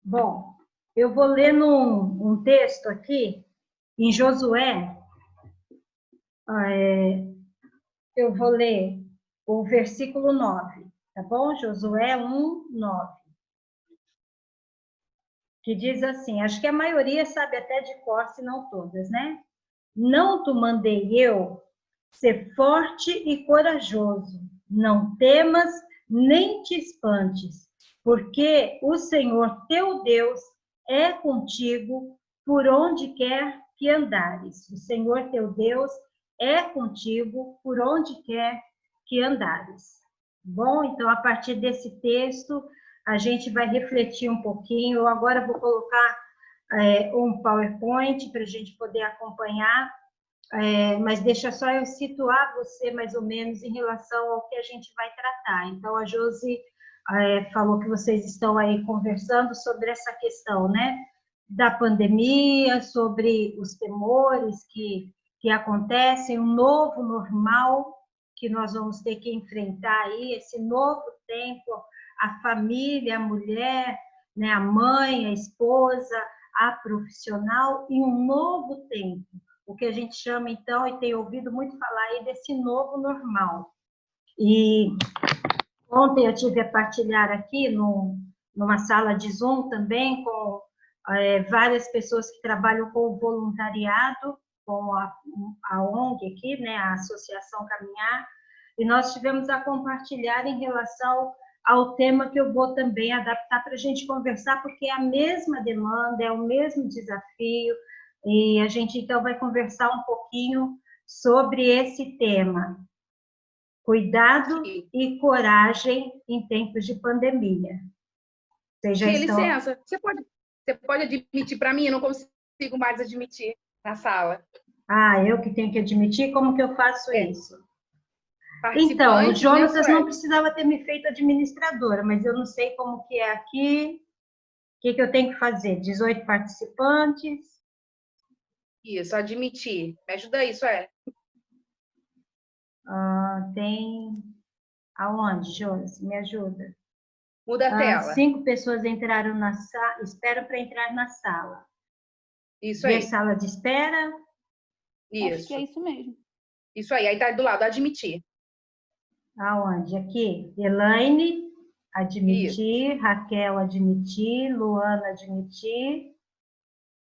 Bom, eu vou ler um texto aqui, em Josué, eu vou ler o versículo 9, tá bom? Josué 1:9, que diz assim, acho que a maioria sabe até de cor, se não todas, né? Não te mandei eu ser forte e corajoso, não temas nem te espantes, porque o Senhor teu Deus é contigo por onde quer que andares. O Senhor teu Deus é contigo por onde quer que andares. Bom, então a partir desse texto a gente vai refletir um pouquinho. Eu agora vou colocar um PowerPoint para a gente poder acompanhar. Mas deixa só eu situar você mais ou menos em relação ao que a gente vai tratar. Então, a Josi falou que vocês estão aí conversando sobre essa questão, né, da pandemia, sobre os temores que acontecem, um novo normal que nós vamos ter que enfrentar aí, esse novo tempo, a família, a mulher, né, a mãe, a esposa, a profissional, e um novo tempo. O que a gente chama, então, e tem ouvido muito falar aí desse novo normal. E ontem eu tive a partilhar aqui numa sala de Zoom também com várias pessoas que trabalham com o voluntariado, com a ONG aqui, né, a Associação Caminhar, e nós tivemos a compartilhar em relação ao tema que eu vou também adaptar para a gente conversar, porque é a mesma demanda, é o mesmo desafio, e a gente, então, vai conversar um pouquinho sobre esse tema. Cuidado e coragem em tempos de pandemia. Vocês já estão... licença, você pode admitir para mim? Eu não consigo mais admitir na sala. Ah, eu que tenho que admitir? Como que eu faço isso? Então, o Participantes, Jonatas né, não precisava ter me feito administradora, mas eu não sei como que é aqui. O que eu tenho que fazer? 18 participantes. Isso, admitir. Me ajuda aí, Sueli. Tem... Aonde, Jonas? Me ajuda. Muda a tela. 5 pessoas entraram na sala, esperam para entrar na sala. Isso Ver aí. sala de espera. Isso. Acho que é isso mesmo. Isso aí. Aí tá do lado, admitir. Aonde? Aqui. Elaine, admitir. Isso. Raquel, admitir. Luana, admitir.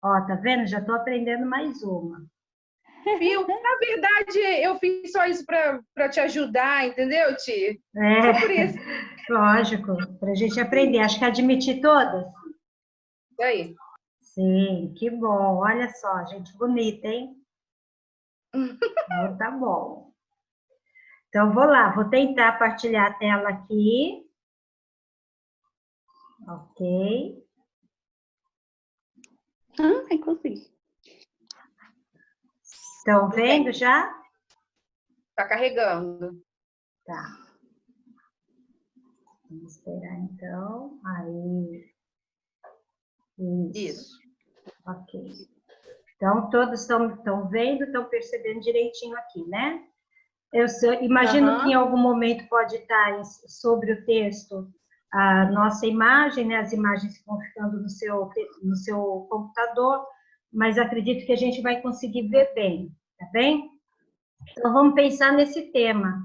Ó, tá vendo? Já tô aprendendo mais uma. Viu? Na verdade, eu fiz só isso para te ajudar, entendeu, Ti? Só por isso. Lógico, para a gente aprender. Acho que admitir todas. Isso aí. Sim, que bom. Olha só, gente bonita, hein? Então, tá bom. Então, vou lá, vou tentar partilhar a tela aqui. Ok. Consegui. Estão vendo já? Tá carregando. Tá. Vamos esperar, então. Aí. Isso. Ok. Então, todos estão vendo, estão percebendo direitinho aqui, né? Eu imagino que em algum momento pode estar sobre o texto a nossa imagem, né? As imagens que vão ficando no seu computador, mas acredito que a gente vai conseguir ver bem, tá bem? Então, vamos pensar nesse tema.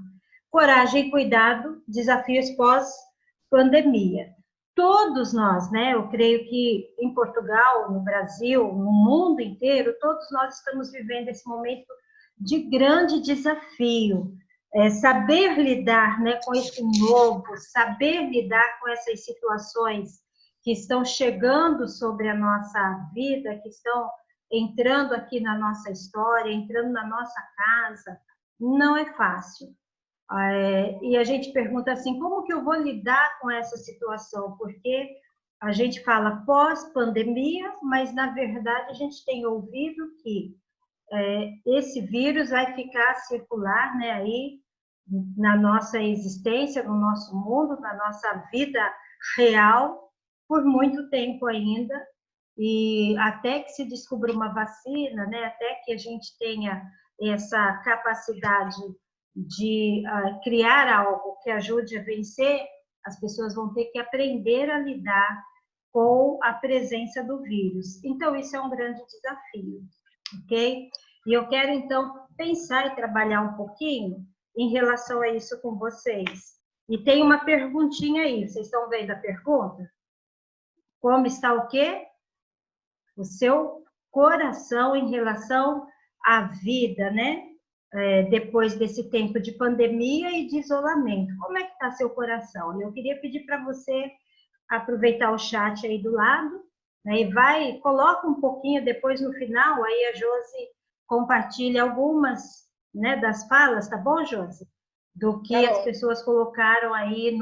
Coragem e cuidado, desafios pós-pandemia. Todos nós, né? Eu creio que em Portugal, no Brasil, no mundo inteiro, todos nós estamos vivendo esse momento de grande desafio. Saber lidar, né, com esse novo, saber lidar com essas situações que estão chegando sobre a nossa vida, que estão entrando aqui na nossa história, entrando na nossa casa, não é fácil. E a gente pergunta assim, como que eu vou lidar com essa situação? Porque a gente fala pós-pandemia, mas na verdade a gente tem ouvido que esse vírus vai ficar circular, né, aí na nossa existência, no nosso mundo, na nossa vida real, por muito tempo ainda, e até que se descubra uma vacina, né, até que a gente tenha essa capacidade de criar algo que ajude a vencer, as pessoas vão ter que aprender a lidar com a presença do vírus. Então, isso é um grande desafio, ok? E eu quero, então, pensar e trabalhar um pouquinho em relação a isso com vocês. E tem uma perguntinha aí, vocês estão vendo a pergunta? Como está o quê? O seu coração em relação à vida, né? Depois desse tempo de pandemia e de isolamento. Como é que está seu coração? Eu queria pedir para você aproveitar o chat aí do lado, né? E coloca um pouquinho depois no final, aí a Josi compartilha algumas, né, das falas, tá bom, Josi? Do que as pessoas colocaram aí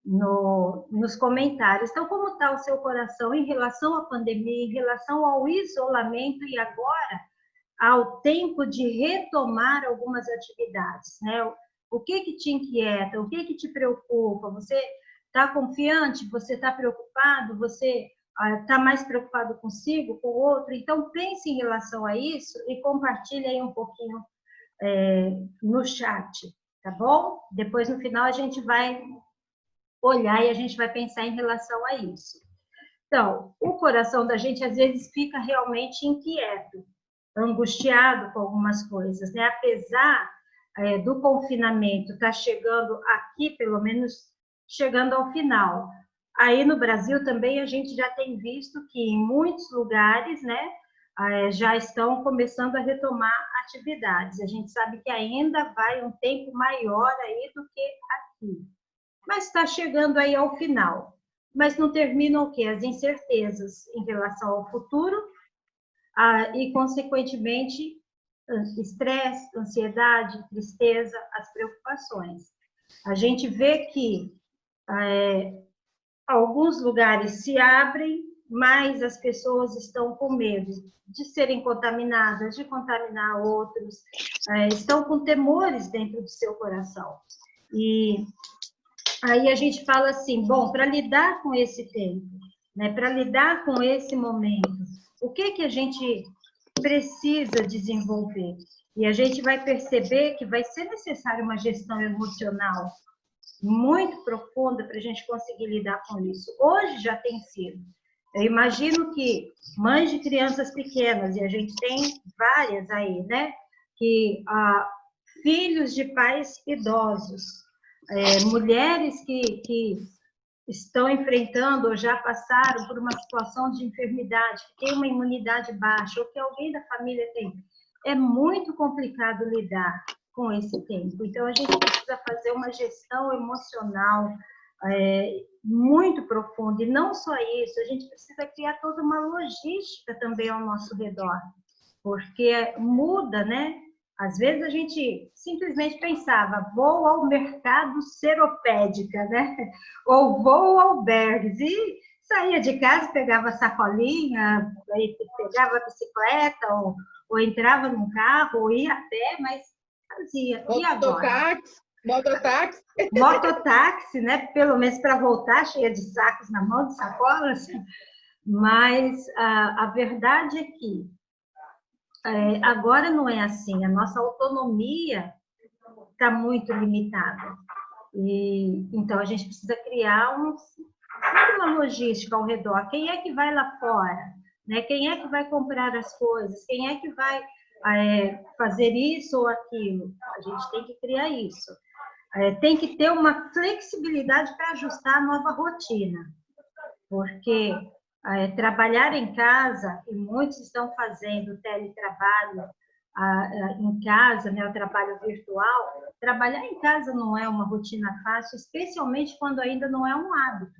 nos comentários. Então, como está o seu coração em relação à pandemia, em relação ao isolamento e agora ao tempo de retomar algumas atividades, né? O que te inquieta? O que te preocupa? Você está confiante? Você está preocupado? Você está mais preocupado consigo, com o outro? Então, pense em relação a isso e compartilhe aí um pouquinho no chat, tá bom? Depois, no final, a gente vai olhar e a gente vai pensar em relação a isso. Então, o coração da gente, às vezes, fica realmente inquieto, angustiado com algumas coisas, né? Apesar do confinamento estar chegando aqui, pelo menos chegando ao final. Aí no Brasil também a gente já tem visto que em muitos lugares, né, já estão começando a retomar atividades. A gente sabe que ainda vai um tempo maior aí do que aqui. Mas está chegando aí ao final. Mas não terminam o quê? As incertezas em relação ao futuro e, consequentemente, estresse, ansiedade, tristeza, as preocupações. A gente vê que alguns lugares se abrem, mas as pessoas estão com medo de serem contaminadas, de contaminar outros, estão com temores dentro do seu coração. E aí a gente fala assim, bom, para lidar com esse tempo, né, para lidar com esse momento, o que a gente precisa desenvolver? E a gente vai perceber que vai ser necessário uma gestão emocional muito profunda para a gente conseguir lidar com isso. Hoje já tem sido. Eu imagino que mães de crianças pequenas, e a gente tem várias aí, né? Que filhos de pais idosos, mulheres que estão enfrentando ou já passaram por uma situação de enfermidade, que tem uma imunidade baixa, ou que alguém da família tem. É muito complicado lidar com esse tempo. Então, a gente precisa fazer uma gestão emocional muito profunda. E não só isso, a gente precisa criar toda uma logística também ao nosso redor. Porque muda, né? Às vezes a gente simplesmente pensava, vou ao mercado seropédica, né? Ou vou ao Bergs. E saía de casa, pegava a sacolinha, pegava a bicicleta, ou entrava num carro, ou ia a pé, mas fazia. E agora? Mototáxi. Mototáxi, né? Pelo menos para voltar, cheia de sacos na mão, de sacolas. Mas a verdade é que agora não é assim. A nossa autonomia está muito limitada. Então, a gente precisa criar uma logística ao redor. Quem é que vai lá fora? Né? Quem é que vai comprar as coisas? Quem é que vai fazer isso ou aquilo? A gente tem que criar isso. Tem que ter uma flexibilidade para ajustar a nova rotina, porque trabalhar em casa, e muitos estão fazendo teletrabalho em casa, né, o trabalho virtual. Trabalhar em casa não é uma rotina fácil, especialmente quando ainda não é um hábito.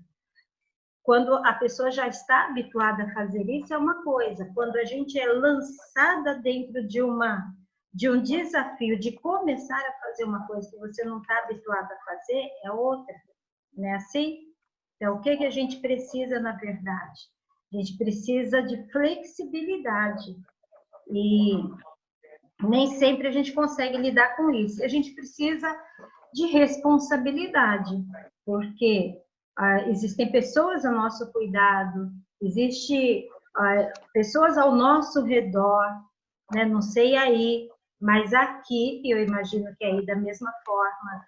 Quando a pessoa já está habituada a fazer isso, é uma coisa. Quando a gente é lançada dentro de um desafio de começar a fazer uma coisa que você não está habituada a fazer, é outra. Não é assim? Então, o que a gente precisa, na verdade? A gente precisa de flexibilidade. E nem sempre a gente consegue lidar com isso. A gente precisa de responsabilidade, porque existem pessoas ao nosso cuidado, existem pessoas ao nosso redor, né? Não sei aí, mas aqui, eu imagino que aí da mesma forma,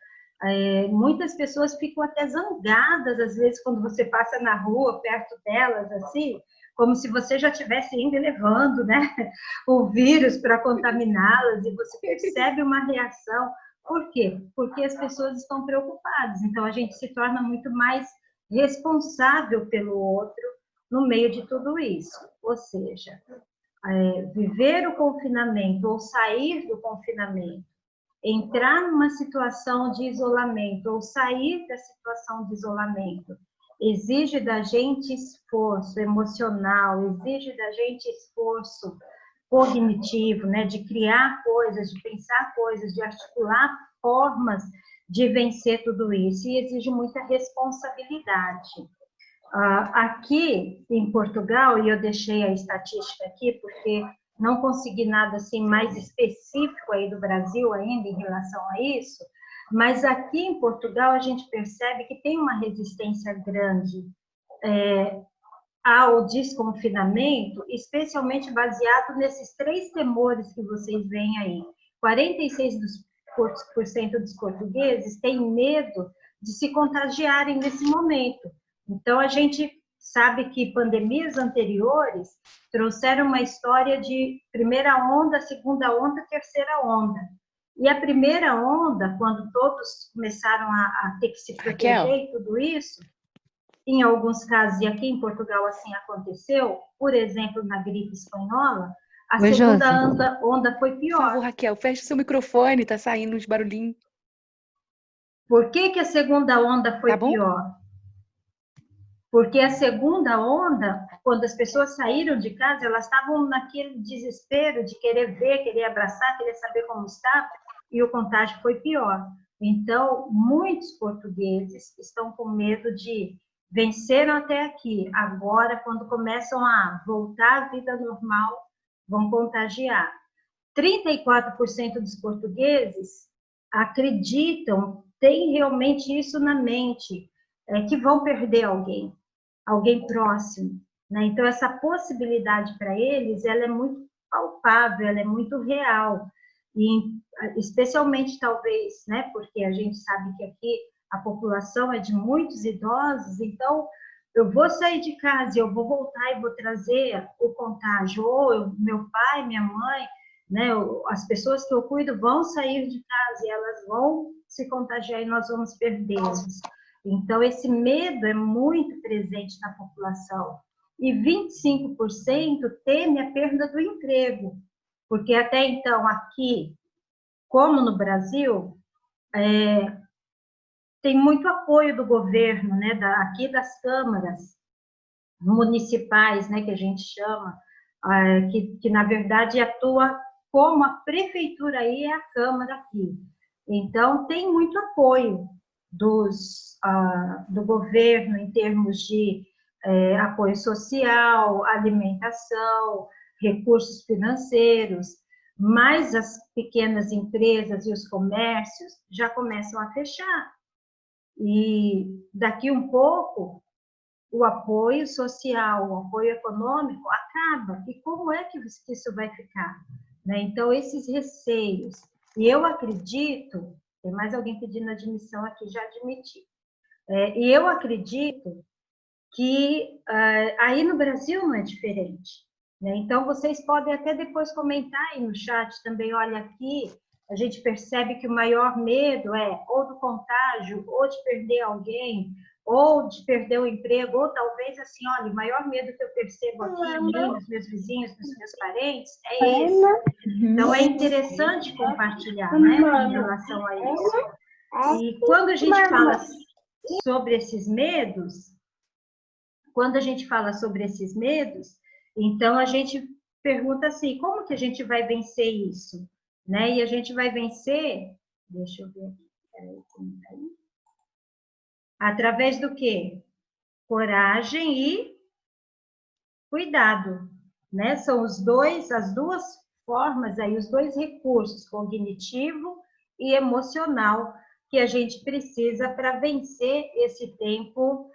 Muitas pessoas ficam até zangadas, às vezes, quando você passa na rua, perto delas, assim, como se você já estivesse indo e levando, né, o vírus para contaminá-las, e você percebe uma reação. Por quê? Porque as pessoas estão preocupadas, então a gente se torna muito mais responsável pelo outro no meio de tudo isso. Ou seja, viver o confinamento ou sair do confinamento, entrar numa situação de isolamento ou sair da situação de isolamento, exige da gente esforço emocional, exige da gente esforço cognitivo, né, de criar coisas, de pensar coisas, de articular formas de vencer tudo isso, e exige muita responsabilidade. Aqui em Portugal, e eu deixei a estatística aqui porque não consegui nada assim mais específico aí do Brasil ainda em relação a isso, mas aqui em Portugal a gente percebe que tem uma resistência grande ao desconfinamento, especialmente baseado nesses 3 temores que vocês veem aí. 46% dos portugueses têm medo de se contagiarem nesse momento. Então, a gente sabe que pandemias anteriores trouxeram uma história de primeira onda, segunda onda, terceira onda. E a primeira onda, quando todos começaram a ter que se proteger e tudo isso, em alguns casos, e aqui em Portugal assim aconteceu, por exemplo, na gripe espanhola, a segunda onda foi pior. Por favor, Raquel, feche seu microfone, tá saindo uns barulhinhos. Por que a segunda onda foi pior? Porque a segunda onda, quando as pessoas saíram de casa, elas estavam naquele desespero de querer ver, querer abraçar, querer saber como estava, e o contágio foi pior. Então, muitos portugueses estão com medo de venceram até aqui, agora, quando começam a voltar à vida normal, vão contagiar. 34% dos portugueses acreditam, têm realmente isso na mente, que vão perder alguém próximo, né? Então, essa possibilidade para eles, ela é muito palpável, ela é muito real, e especialmente, talvez, né, porque a gente sabe que aqui a população é de muitos idosos, então eu vou sair de casa e eu vou voltar e vou trazer o contágio, ou meu pai, minha mãe, né, as pessoas que eu cuido vão sair de casa e elas vão se contagiar e nós vamos perdê-los. Então, esse medo é muito presente na população. E 25% teme a perda do emprego, porque até então, aqui, como no Brasil, tem muito apoio do governo, né, aqui das câmaras municipais, né, que a gente chama, que na verdade atua como a prefeitura aí é a câmara aqui. Então, tem muito apoio do governo em termos de apoio social, alimentação, recursos financeiros, mas as pequenas empresas e os comércios já começam a fechar. E daqui um pouco, o apoio social, o apoio econômico acaba. E como é que isso vai ficar? Né? Então, esses receios. E eu acredito, tem mais alguém pedindo admissão aqui, já admiti. E eu acredito que aí no Brasil não é diferente. Né? Então, vocês podem até depois comentar aí no chat também, olha aqui, a gente percebe que o maior medo é ou do contágio, ou de perder alguém, ou de perder o emprego, ou talvez assim, olha, o maior medo que eu percebo aqui em mim, nos meus vizinhos, nos meus parentes, é esse. Então, é interessante compartilhar, né, em relação a isso. E quando a gente fala sobre esses medos, então a gente pergunta assim, como que a gente vai vencer isso? Né? E a gente vai vencer, deixa eu ver aqui, peraí, através do quê? Coragem e cuidado, né? São as duas formas aí, os dois recursos, cognitivo e emocional, que a gente precisa para vencer esse tempo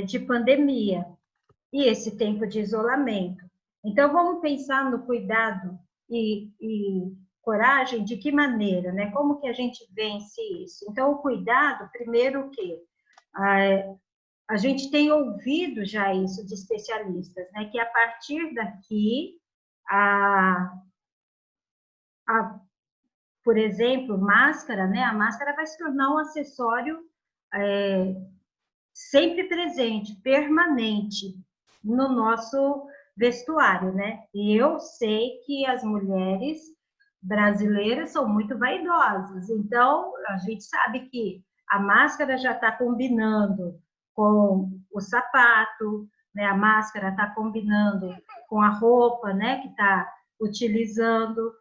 de pandemia e esse tempo de isolamento. Então, vamos pensar no cuidado e coragem de que maneira, né? Como que a gente vence isso? Então, o cuidado, primeiro o quê? A gente tem ouvido já isso de especialistas, né? Que a partir daqui, por exemplo, máscara, né? A máscara vai se tornar um acessório sempre presente, permanente no nosso vestuário, né? E eu sei que as mulheres brasileiras são muito vaidosas, então a gente sabe que a máscara já está combinando com o sapato, né? A máscara está combinando com a roupa, né? Que está utilizando,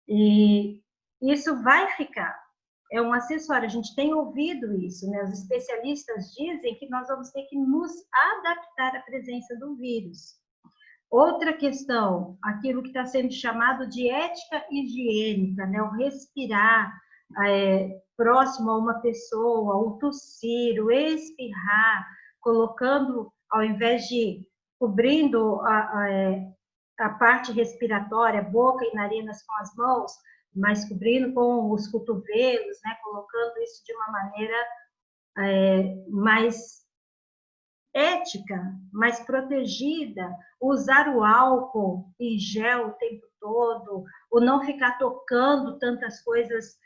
e isso vai ficar. É um acessório, a gente tem ouvido isso, né? Os especialistas dizem que nós vamos ter que nos adaptar à presença do vírus. Outra questão, aquilo que está sendo chamado de ética higiênica, né? O respirar próximo a uma pessoa, o tossir, o espirrar, colocando, ao invés de cobrindo a parte respiratória, boca e narinas com as mãos, mas cobrindo com os cotovelos, né? Colocando isso de uma maneira mais ética, mais protegida, usar o álcool em gel o tempo todo, ou não ficar tocando tantas coisas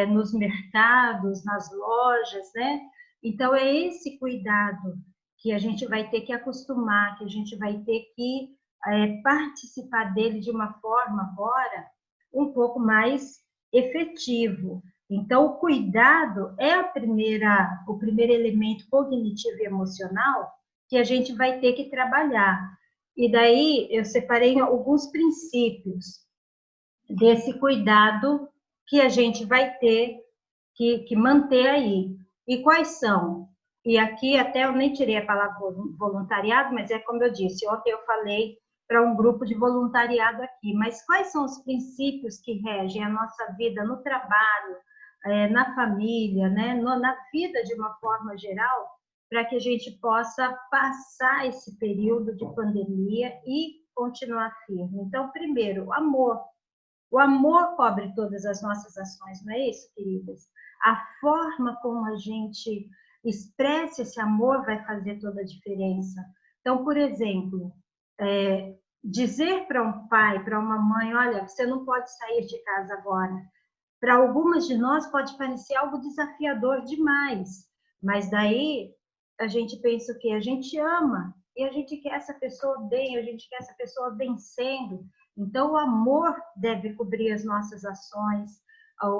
nos mercados, nas lojas, né? Então, é esse cuidado que a gente vai ter que acostumar, que a gente vai ter que participar dele de uma forma agora um pouco mais efetivo. Então, o cuidado é o primeiro elemento cognitivo e emocional que a gente vai ter que trabalhar. E daí, eu separei alguns princípios desse cuidado que a gente vai ter que manter aí. E quais são? E aqui até eu nem tirei a palavra voluntariado, mas é como eu disse, ontem eu falei para um grupo de voluntariado aqui, mas quais são os princípios que regem a nossa vida no trabalho, na família, né? Na vida de uma forma geral, para que a gente possa passar esse período de pandemia e continuar firme. Então, primeiro, o amor. O amor cobre todas as nossas ações, não é isso, queridas? A forma como a gente expressa esse amor vai fazer toda a diferença. Então, por exemplo, dizer para um pai, para uma mãe, olha, você não pode sair de casa agora. Para algumas de nós pode parecer algo desafiador demais, mas daí a gente pensa o quê? A gente ama e a gente quer essa pessoa bem, a gente quer essa pessoa vencendo. Então, o amor deve cobrir as nossas ações,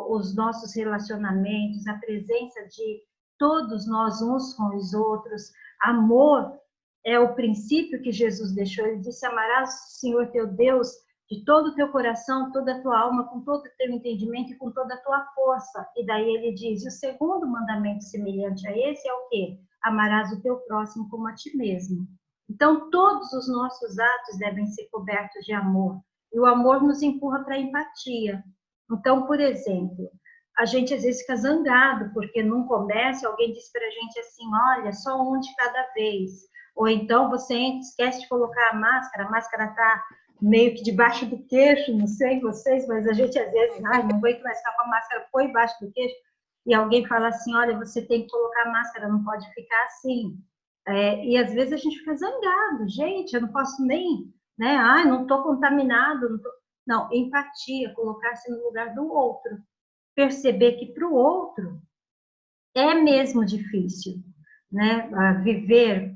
os nossos relacionamentos, a presença de todos nós uns com os outros. Amor é o princípio que Jesus deixou. Ele disse, amarás o Senhor teu Deus de todo o teu coração, toda a tua alma, com todo o teu entendimento e com toda a tua força. E daí ele diz, o segundo mandamento semelhante a esse é o quê? Amarás o teu próximo como a ti mesmo. Então, todos os nossos atos devem ser cobertos de amor. E o amor nos empurra para a empatia. Então, por exemplo, a gente às vezes fica zangado, porque num comércio alguém diz para a gente assim, olha, só um de cada vez. Ou então você esquece de colocar a máscara está meio que debaixo do queixo, não sei vocês, mas a gente às vezes, não aguento mais ficar com a máscara, põe embaixo do queixo, e alguém fala assim, olha, você tem que colocar a máscara, não pode ficar assim. E às vezes a gente fica zangado, gente, eu não posso nem, né? Não estou contaminado. Não, empatia, colocar-se no lugar do outro. Perceber que para o outro é mesmo difícil, né? Viver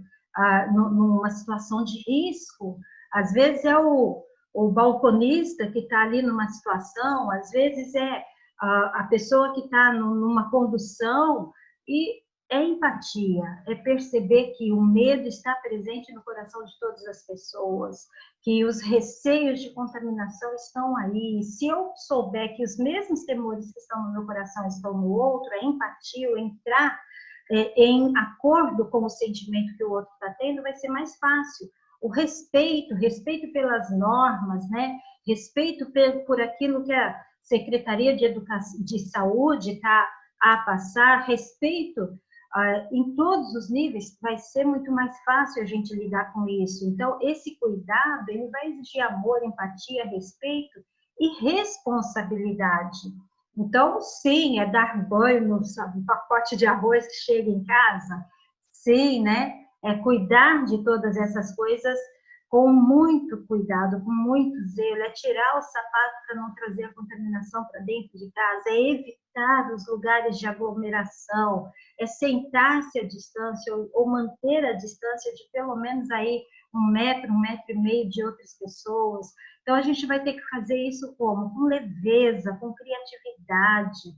numa situação de risco. Às vezes é o balconista que está ali numa situação, às vezes é a pessoa que está numa condução, e é empatia, é perceber que o medo está presente no coração de todas as pessoas, que os receios de contaminação estão aí. Se eu souber que os mesmos temores que estão no meu coração estão no outro, é empatia, eu entrar em acordo com o sentimento que o outro está tendo, vai ser mais fácil. O respeito pelas normas, né? Respeito por aquilo que a Secretaria de Saúde está a passar, respeito em todos os níveis, vai ser muito mais fácil a gente lidar com isso. Então, esse cuidado, ele vai exigir amor, empatia, respeito, e responsabilidade. Então, sim, é dar banho no pacote de arroz que chega em casa, sim, né? É cuidar de todas essas coisas com muito cuidado, com muito zelo, é tirar o sapato para não trazer a contaminação para dentro de casa, é evitar os lugares de aglomeração, é sentar-se à distância ou manter a distância de pelo menos aí 1 metro e meio de outras pessoas. Então, a gente vai ter que fazer isso como? Com leveza, com criatividade.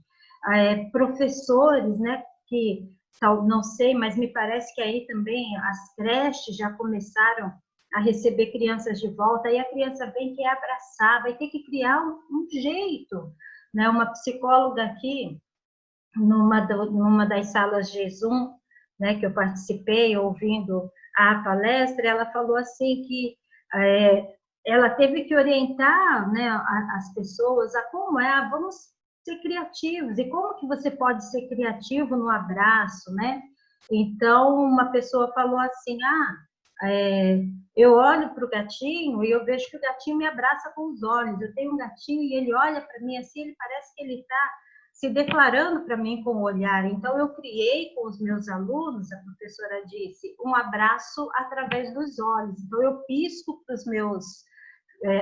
Professores, né, que não sei, mas me parece que aí também as creches já começaram a receber crianças de volta, e a criança vem que é abraçar, vai ter que criar um jeito. Né? Uma psicóloga aqui, numa das salas de Zoom, né, que eu participei, ouvindo a palestra, ela falou assim que ela teve que orientar, né, as pessoas a como vamos ser criativos, e como que você pode ser criativo no abraço, né? Então, uma pessoa falou assim, eu olho para o gatinho e eu vejo que o gatinho me abraça com os olhos. Eu tenho um gatinho e ele olha para mim assim, ele parece que ele está se declarando para mim com o olhar. Então, eu criei com os meus alunos, a professora disse, um abraço através dos olhos. Então, eu pisco para os meus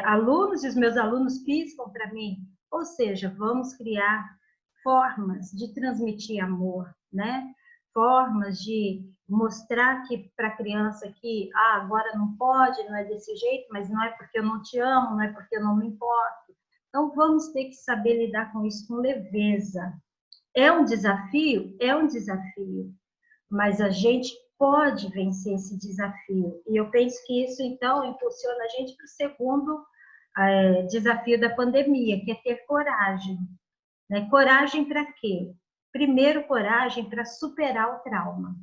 alunos e os meus alunos piscam para mim. Ou seja, vamos criar formas de transmitir amor, né? Formas de mostrar que para a criança que agora não pode, não é desse jeito, mas não é porque eu não te amo, não é porque eu não me importo. Então, vamos ter que saber lidar com isso com leveza. É um desafio? É um desafio. Mas a gente pode vencer esse desafio. E eu penso que isso, então, impulsiona a gente para o segundo desafio da pandemia, que é ter coragem. Né? Coragem para quê? Primeiro, coragem para superar o trauma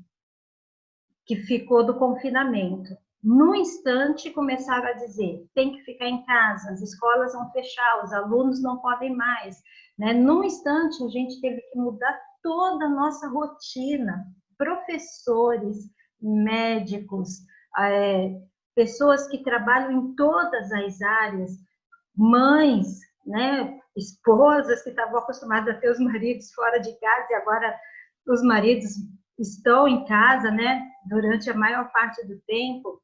que ficou do confinamento. No instante, começaram a dizer, tem que ficar em casa, as escolas vão fechar, os alunos não podem mais. Né? Num instante, a gente teve que mudar toda a nossa rotina. Professores, médicos, pessoas que trabalham em todas as áreas, mães, né? Esposas que estavam acostumadas a ter os maridos fora de casa e agora os maridos estão em casa, né? Durante a maior parte do tempo.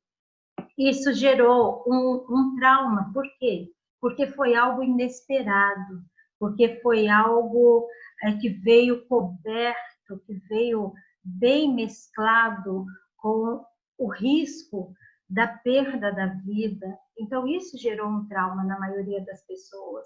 Isso gerou um trauma. Por quê? Porque foi algo inesperado, porque foi algo que veio coberto, que veio bem mesclado com o risco da perda da vida. Então, isso gerou um trauma na maioria das pessoas.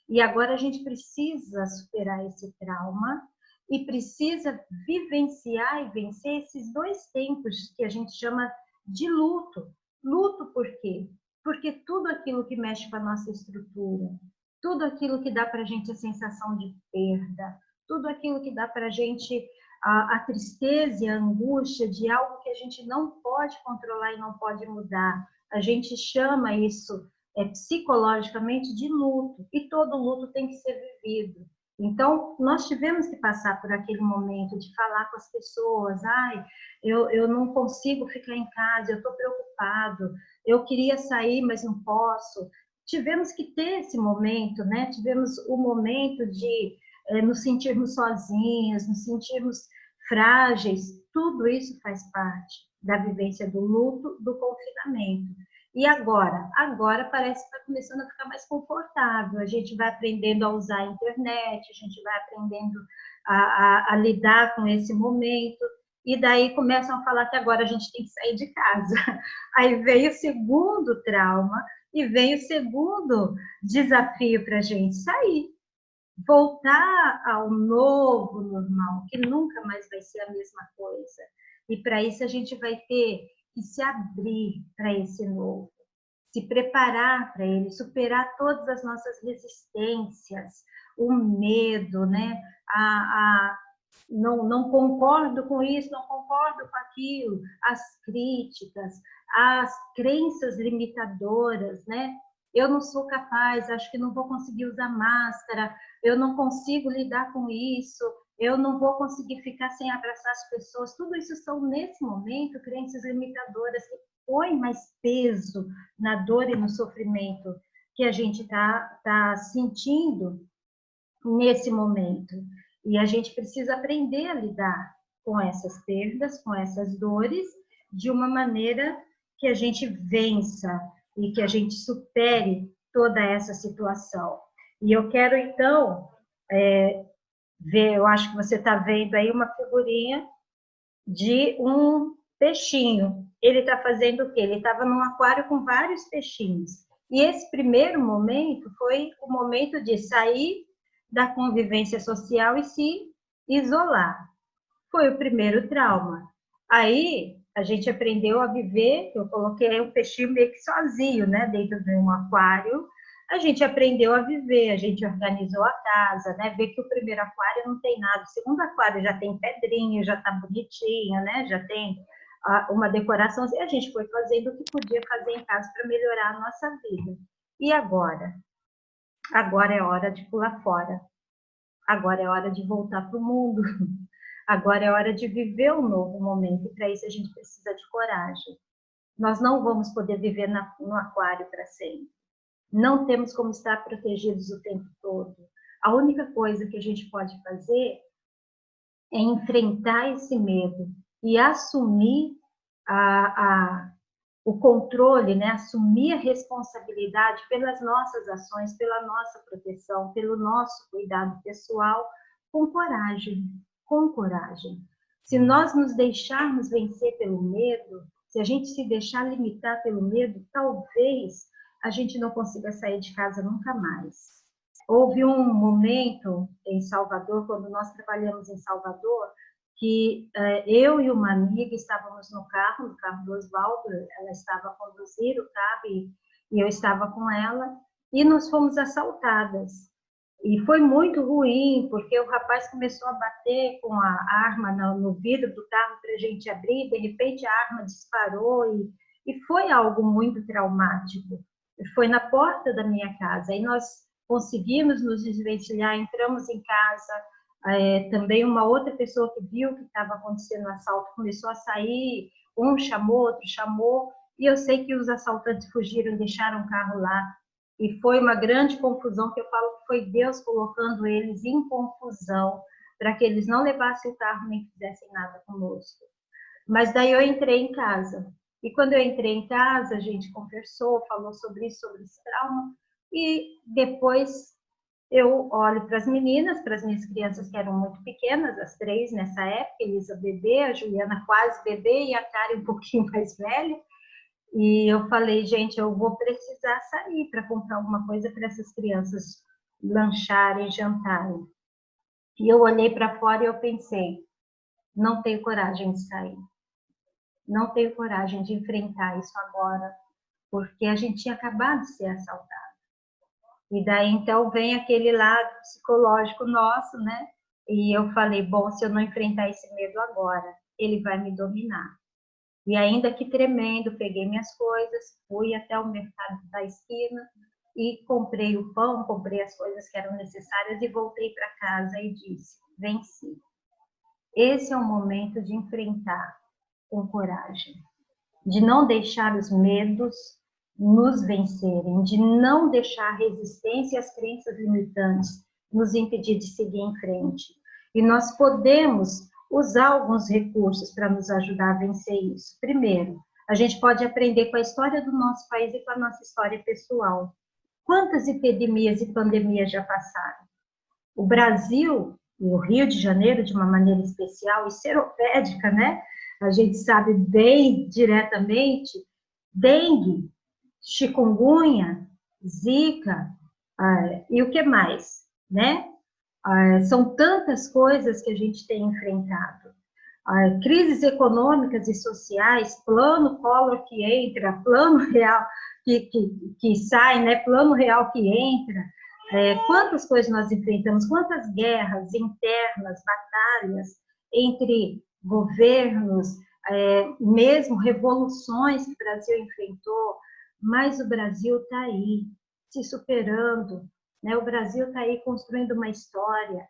E agora a gente precisa superar esse trauma e precisa vivenciar e vencer esses dois tempos que a gente chama de luto. Luto por quê? Porque tudo aquilo que mexe com a nossa estrutura, tudo aquilo que dá para a gente a sensação de perda, tudo aquilo que dá para a gente a tristeza e a angústia de algo que a gente não pode controlar e não pode mudar. A gente chama isso psicologicamente de luto, e todo luto tem que ser vivido. Então, nós tivemos que passar por aquele momento de falar com as pessoas, eu não consigo ficar em casa, eu estou preocupado, eu queria sair, mas não posso. Tivemos que ter esse momento, né? Tivemos o momento de nos sentirmos sozinhos, nos sentirmos frágeis. Tudo isso faz parte da vivência do luto, do confinamento. E agora? Agora parece que está começando a ficar mais confortável. A gente vai aprendendo a usar a internet, a gente vai aprendendo a lidar com esse momento. E daí começam a falar que agora a gente tem que sair de casa. Aí vem o segundo trauma e vem o segundo desafio para a gente sair. Voltar ao novo normal, que nunca mais vai ser a mesma coisa. E para isso a gente vai ter que se abrir para esse novo, se preparar para ele, superar todas as nossas resistências, o medo, né? Não concordo com isso, não concordo com aquilo, as críticas, as crenças limitadoras, né? Eu não sou capaz, acho que não vou conseguir usar máscara, eu não consigo lidar com isso, eu não vou conseguir ficar sem abraçar as pessoas. Tudo isso são, nesse momento, crenças limitadoras que põem mais peso na dor e no sofrimento que a gente tá sentindo nesse momento. E a gente precisa aprender a lidar com essas perdas, com essas dores, de uma maneira que a gente vença e que a gente supere toda essa situação. E eu quero, então, ver, eu acho que você está vendo aí uma figurinha de um peixinho. Ele está fazendo o quê? Ele estava num aquário com vários peixinhos. E esse primeiro momento foi o momento de sair da convivência social e se isolar. Foi o primeiro trauma. Aí a gente aprendeu a viver, eu coloquei o peixinho meio que sozinho, né, dentro de um aquário. A gente aprendeu a viver, a gente organizou a casa, né, ver que o primeiro aquário não tem nada, o segundo aquário já tem pedrinha, já tá bonitinho, né, já tem uma decoração, e a gente foi fazendo o que podia fazer em casa para melhorar a nossa vida. E agora? Agora é hora de pular fora. Agora é hora de voltar para o mundo. Agora é hora de viver um novo momento. E para isso a gente precisa de coragem. Nós não vamos poder viver no aquário para sempre. Não temos como estar protegidos o tempo todo. A única coisa que a gente pode fazer é enfrentar esse medo e assumir o controle, né? Assumir a responsabilidade pelas nossas ações, pela nossa proteção, pelo nosso cuidado pessoal, com coragem, com coragem. Se nós nos deixarmos vencer pelo medo, se a gente se deixar limitar pelo medo, talvez a gente não consiga sair de casa nunca mais. Houve um momento em Salvador, quando nós trabalhamos em Salvador, que eu e uma amiga estávamos no carro do Oswaldo, ela estava a conduzir o carro e eu estava com ela, e nós fomos assaltadas. E foi muito ruim, porque o rapaz começou a bater com a arma no vidro do carro para a gente abrir, de repente a arma disparou e foi algo muito traumático. Foi na porta da minha casa, e nós conseguimos nos desvencilhar, entramos em casa. Também uma outra pessoa que viu que estava acontecendo o assalto começou a sair, um chamou, outro chamou, e eu sei que os assaltantes fugiram, deixaram o carro lá, e foi uma grande confusão, que eu falo que foi Deus colocando eles em confusão, para que eles não levassem o carro nem fizessem nada conosco. Mas daí eu entrei em casa, e quando eu entrei em casa, a gente conversou, falou sobre isso, sobre esse trauma, e depois eu olho para as meninas, para as minhas crianças que eram muito pequenas, as três nessa época, Elisa bebê, a Juliana quase bebê e a Karen um pouquinho mais velha. E eu falei, gente, eu vou precisar sair para comprar alguma coisa para essas crianças lancharem, jantarem. E eu olhei para fora e eu pensei, não tenho coragem de sair. Não tenho coragem de enfrentar isso agora, porque a gente tinha acabado de ser assaltado. E daí, então, vem aquele lado psicológico nosso, né? E eu falei, bom, se eu não enfrentar esse medo agora, ele vai me dominar. E ainda que tremendo, peguei minhas coisas, fui até o mercado da esquina e comprei o pão, comprei as coisas que eram necessárias e voltei para casa e disse, venci. Esse é o momento de enfrentar com coragem, de não deixar os medos nos vencerem, de não deixar a resistência e as crenças limitantes nos impedir de seguir em frente. E nós podemos usar alguns recursos para nos ajudar a vencer isso. Primeiro, a gente pode aprender com a história do nosso país e com a nossa história pessoal. Quantas epidemias e pandemias já passaram? O Brasil, e o Rio de Janeiro, de uma maneira especial e seropédica, né? A gente sabe bem diretamente, dengue, chikungunya, zika, e o que mais, né? São tantas coisas que a gente tem enfrentado. Crises econômicas e sociais, plano Collor que entra, plano real que sai, né? Plano real que entra. Quantas coisas nós enfrentamos, quantas guerras internas, batalhas entre governos, mesmo revoluções que o Brasil enfrentou, mas o Brasil está aí, se superando, né? O Brasil está aí construindo uma história,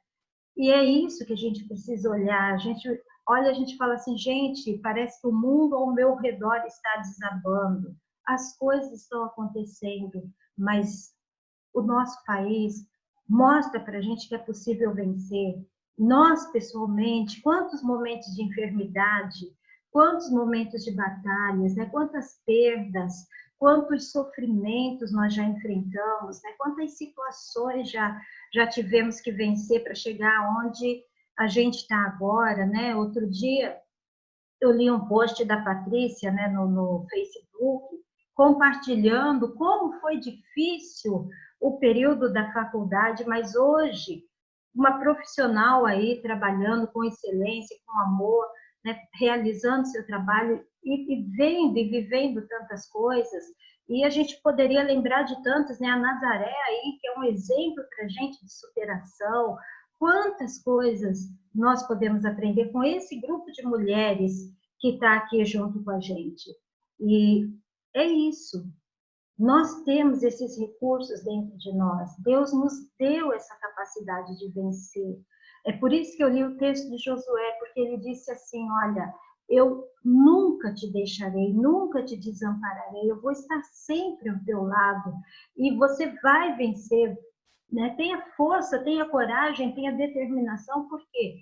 e é isso que a gente precisa olhar. A gente olha, a gente fala assim, gente, parece que o mundo ao meu redor está desabando, as coisas estão acontecendo, mas o nosso país mostra para a gente que é possível vencer. Nós, pessoalmente, quantos momentos de enfermidade, quantos momentos de batalhas, né? Quantas perdas, quantos sofrimentos nós já enfrentamos, né? Quantas situações já tivemos que vencer para chegar onde a gente está agora, né? Outro dia eu li um post da Patrícia, né, no Facebook, compartilhando como foi difícil o período da faculdade, mas hoje uma profissional aí trabalhando com excelência, com amor, né, realizando seu trabalho e vendo e vivendo tantas coisas. E a gente poderia lembrar de tantas, né? A Nazaré aí, que é um exemplo para a gente de superação. Quantas coisas nós podemos aprender com esse grupo de mulheres que está aqui junto com a gente. E é isso. Nós temos esses recursos dentro de nós. Deus nos deu essa capacidade de vencer. É por isso que eu li o texto de Josué, porque ele disse assim, olha, eu nunca te deixarei, nunca te desampararei, eu vou estar sempre ao teu lado e você vai vencer, né? Tenha força, tenha coragem, tenha determinação, porque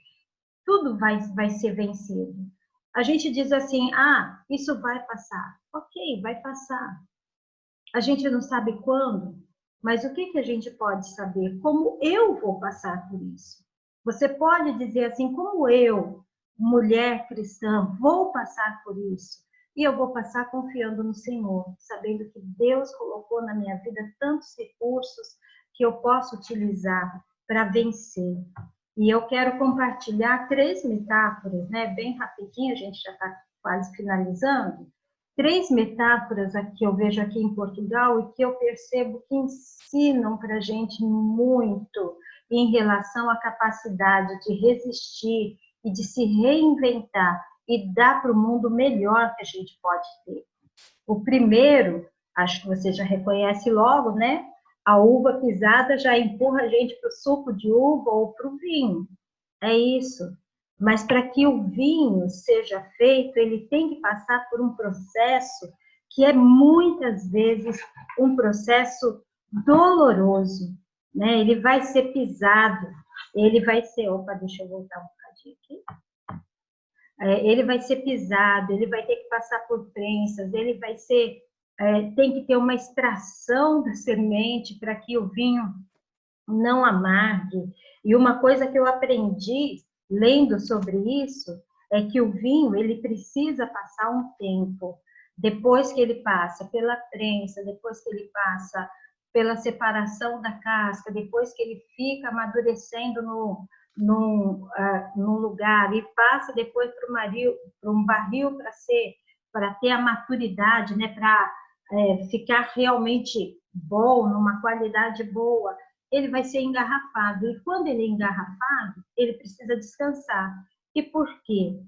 tudo vai ser vencido. A gente diz assim, isso vai passar. Ok, vai passar. A gente não sabe quando, mas o que a gente pode saber? Como eu vou passar por isso? Você pode dizer assim, como eu, mulher cristã, vou passar por isso? E eu vou passar confiando no Senhor, sabendo que Deus colocou na minha vida tantos recursos que eu posso utilizar para vencer. E eu quero compartilhar 3 metáforas, né? Bem rapidinho, a gente já está quase finalizando. 3 metáforas que eu vejo aqui em Portugal e que eu percebo que ensinam para a gente muito em relação à capacidade de resistir e de se reinventar e dar para o mundo o melhor que a gente pode ter. O primeiro, acho que você já reconhece logo, né? A uva pisada já empurra a gente para o suco de uva ou para o vinho. É isso. Mas para que o vinho seja feito, ele tem que passar por um processo que é muitas vezes um processo doloroso, né? Ele vai ser pisado, ele vai ser... Opa, deixa eu voltar um bocadinho aqui. Ele vai ser pisado, ele vai ter que passar por prensas, ele vai ser... tem que ter uma extração da semente para que o vinho não amargue. E uma coisa que eu aprendi lendo sobre isso é que o vinho ele precisa passar um tempo. Depois que ele passa pela prensa, depois que ele passa pela separação da casca, depois que ele fica amadurecendo num lugar e passa depois para um barril para ter a maturidade, né, para ficar realmente bom, numa qualidade boa, ele vai ser engarrafado. E quando ele é engarrafado, ele precisa descansar. E por quê?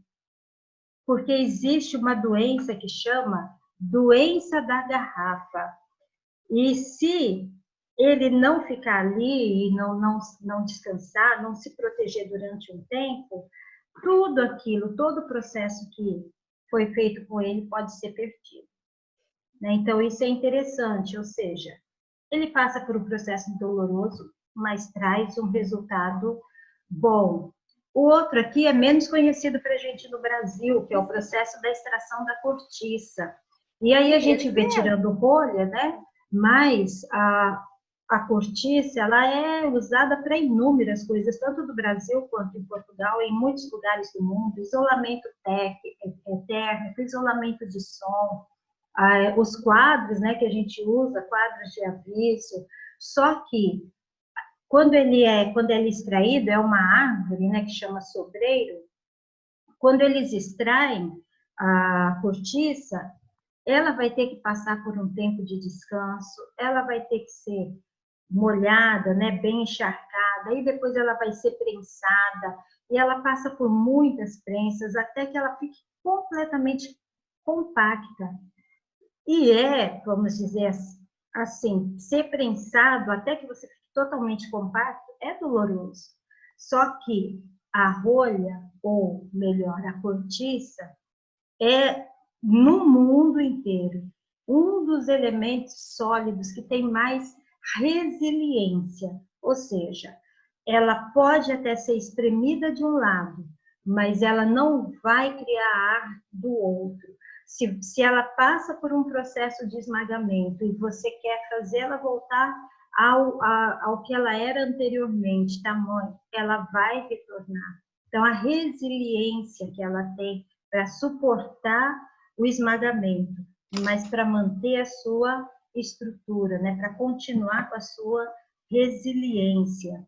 Porque existe uma doença que chama doença da garrafa. E se ele não ficar ali e não descansar, não se proteger durante um tempo, tudo aquilo, todo o processo que foi feito com ele pode ser perdido. Então, isso é interessante, ou seja, ele passa por um processo doloroso, mas traz um resultado bom. O outro aqui é menos conhecido para a gente no Brasil, que é o processo da extração da cortiça. E aí a gente vê tirando rolha, né? Mas a cortiça, ela é usada para inúmeras coisas, tanto no Brasil quanto em Portugal, em muitos lugares do mundo. Isolamento térmico, isolamento de som, os quadros, né, que a gente usa, quadros de aviso. Só que quando ele é extraído, é uma árvore, né, que chama sobreiro. Quando eles extraem a cortiça, ela vai ter que passar por um tempo de descanso, ela vai ter que ser molhada, né, bem encharcada, e depois ela vai ser prensada, e ela passa por muitas prensas até que ela fique completamente compacta. E vamos dizer assim, ser prensado até que você fique totalmente compacto é doloroso. Só que a rolha, ou melhor, a cortiça, é no mundo inteiro um dos elementos sólidos que tem mais resiliência, ou seja, ela pode até ser espremida de um lado, mas ela não vai criar ar do outro. Se ela passa por um processo de esmagamento e você quer fazer ela voltar ao que ela era anteriormente, tamanho, ela vai retornar. Então, a resiliência que ela tem para suportar o esmagamento, mas para manter a sua estrutura, né? Para continuar com a sua resiliência.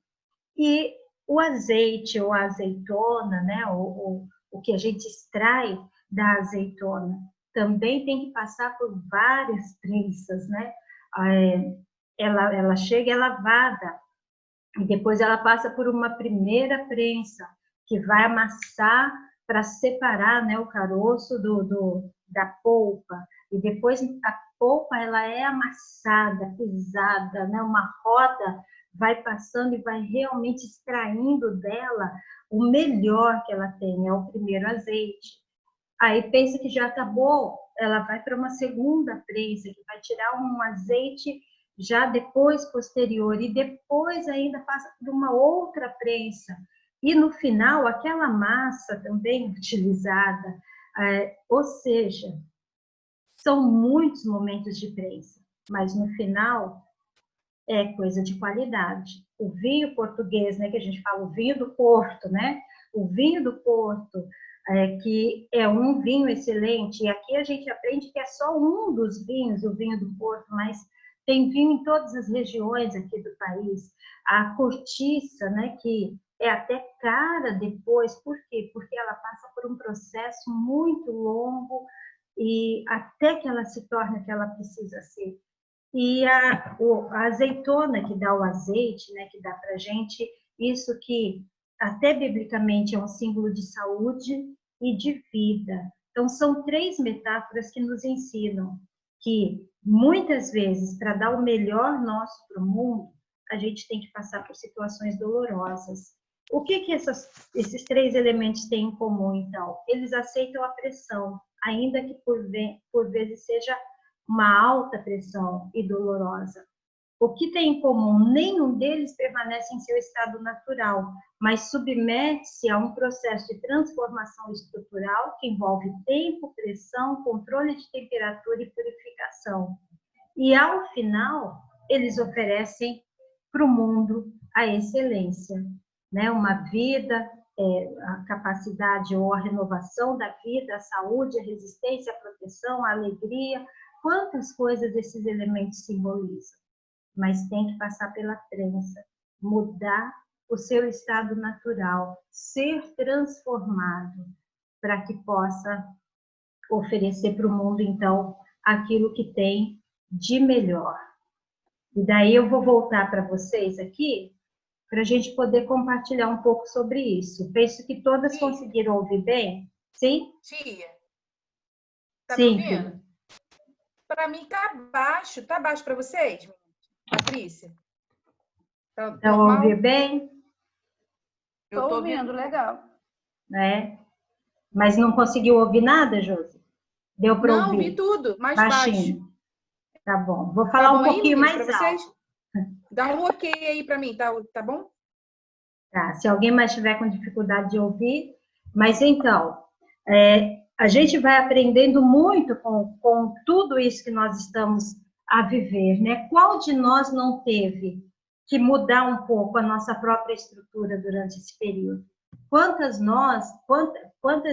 E o azeite ou a azeitona, né? O que a gente extrai da azeitona, também tem que passar por várias prensas, né? Ela chega, é lavada, e depois ela passa por uma primeira prensa, que vai amassar para separar, né, o caroço da polpa. E depois a polpa ela é amassada, pisada, né, uma roda vai passando e vai realmente extraindo dela o melhor que ela tem, é o primeiro azeite. Aí pensa que já acabou, ela vai para uma segunda prensa, que vai tirar um azeite já depois, posterior, e depois ainda passa por uma outra prensa. E no final, aquela massa também utilizada, ou seja, são muitos momentos de prensa, mas no final é coisa de qualidade. O vinho português, né, que a gente fala, o vinho do Porto, né? O vinho do Porto, que é um vinho excelente, e aqui a gente aprende que é só um dos vinhos, o vinho do Porto, mas tem vinho em todas as regiões aqui do país. A cortiça, né, que é até cara depois, por quê? Porque ela passa por um processo muito longo e até que ela se torne o que ela precisa ser. E a azeitona que dá o azeite, né, que dá para a gente, isso que até biblicamente é um símbolo de saúde e de vida. Então, são 3 metáforas que nos ensinam que, muitas vezes, para dar o melhor nosso para o mundo, a gente tem que passar por situações dolorosas. O que esses 3 elementos têm em comum, então? Eles aceitam a pressão, ainda que por vezes seja uma alta pressão e dolorosa. O que tem em comum? Nenhum deles permanece em seu estado natural, mas submete-se a um processo de transformação estrutural que envolve tempo, pressão, controle de temperatura e purificação. E, ao final, eles oferecem para o mundo a excelência, né? Uma vida, a capacidade ou a renovação da vida, a saúde, a resistência, a proteção, a alegria. Quantas coisas esses elementos simbolizam? Mas tem que passar pela prensa, mudar o seu estado natural, ser transformado, para que possa oferecer para o mundo, então, aquilo que tem de melhor. E daí eu vou voltar para vocês aqui, para a gente poder compartilhar um pouco sobre isso. Penso que todas conseguiram ouvir bem. Sim? Tia, tá Sim, me ouvindo? Para mim tá baixo para vocês, Patrícia? Tá então, ouvir bem? Eu tô ouvindo legal. Mas não conseguiu ouvir nada, Josi? Deu para ouvir? Não, ouvi tudo, mais baixinho. baixo. Tá bom. Vou falar um pouquinho mais alto. Vocês? Dá um ok aí para mim, tá bom? Tá, se alguém mais tiver com dificuldade de ouvir. Mas então, a gente vai aprendendo muito com tudo isso que nós estamos a viver, né? Qual de nós não teve que mudar um pouco a nossa própria estrutura durante esse período? Quantas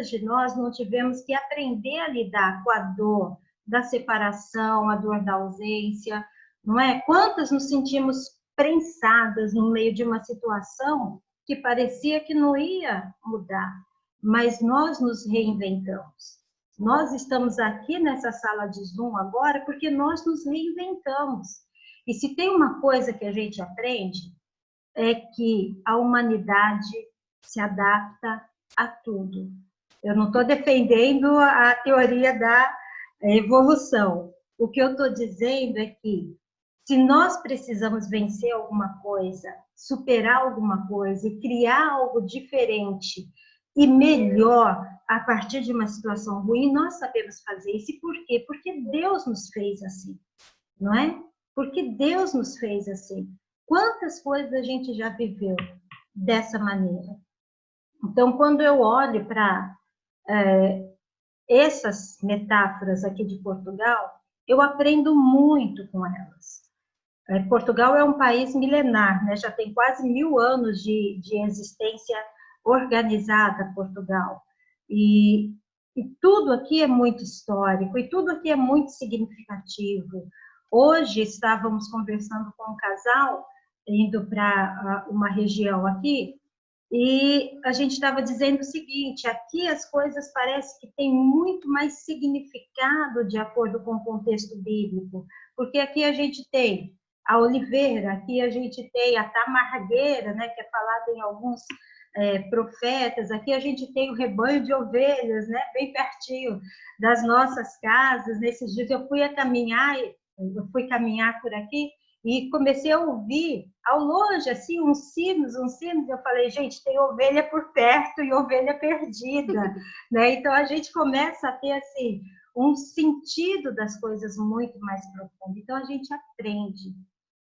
de nós não tivemos que aprender a lidar com a dor da separação, a dor da ausência, não é? Quantas nos sentimos prensadas no meio de uma situação que parecia que não ia mudar, mas nós nos reinventamos. Nós estamos aqui nessa sala de Zoom agora porque nós nos reinventamos. E se tem uma coisa que a gente aprende, é que a humanidade se adapta a tudo. Eu não estou defendendo a teoria da evolução. O que eu estou dizendo é que se nós precisamos vencer alguma coisa, superar alguma coisa e criar algo diferente e melhor a partir de uma situação ruim, nós sabemos fazer isso. E por quê? Porque Deus nos fez assim, não é? porque Deus nos fez assim. Quantas coisas a gente já viveu dessa maneira? Então, quando eu olho para essas metáforas aqui de Portugal, eu aprendo muito com elas. Portugal é um país milenar, né? Já tem quase 1000 anos de existência organizada, Portugal. E tudo aqui é muito histórico, e tudo aqui é muito significativo. Hoje estávamos conversando com um casal, indo para uma região aqui, e a gente estava dizendo o seguinte: aqui as coisas parecem que têm muito mais significado de acordo com o contexto bíblico, porque aqui a gente tem a oliveira, aqui a gente tem a tamargueira, né, que é falada em alguns profetas, aqui a gente tem o rebanho de ovelhas, né, bem pertinho das nossas casas. Nesses dias eu fui caminhar por aqui, e comecei a ouvir, ao longe, assim, uns sinos. Eu falei, gente, tem ovelha por perto e ovelha perdida, né? Então, a gente começa a ter, assim, um sentido das coisas muito mais profundo. Então, a gente aprende.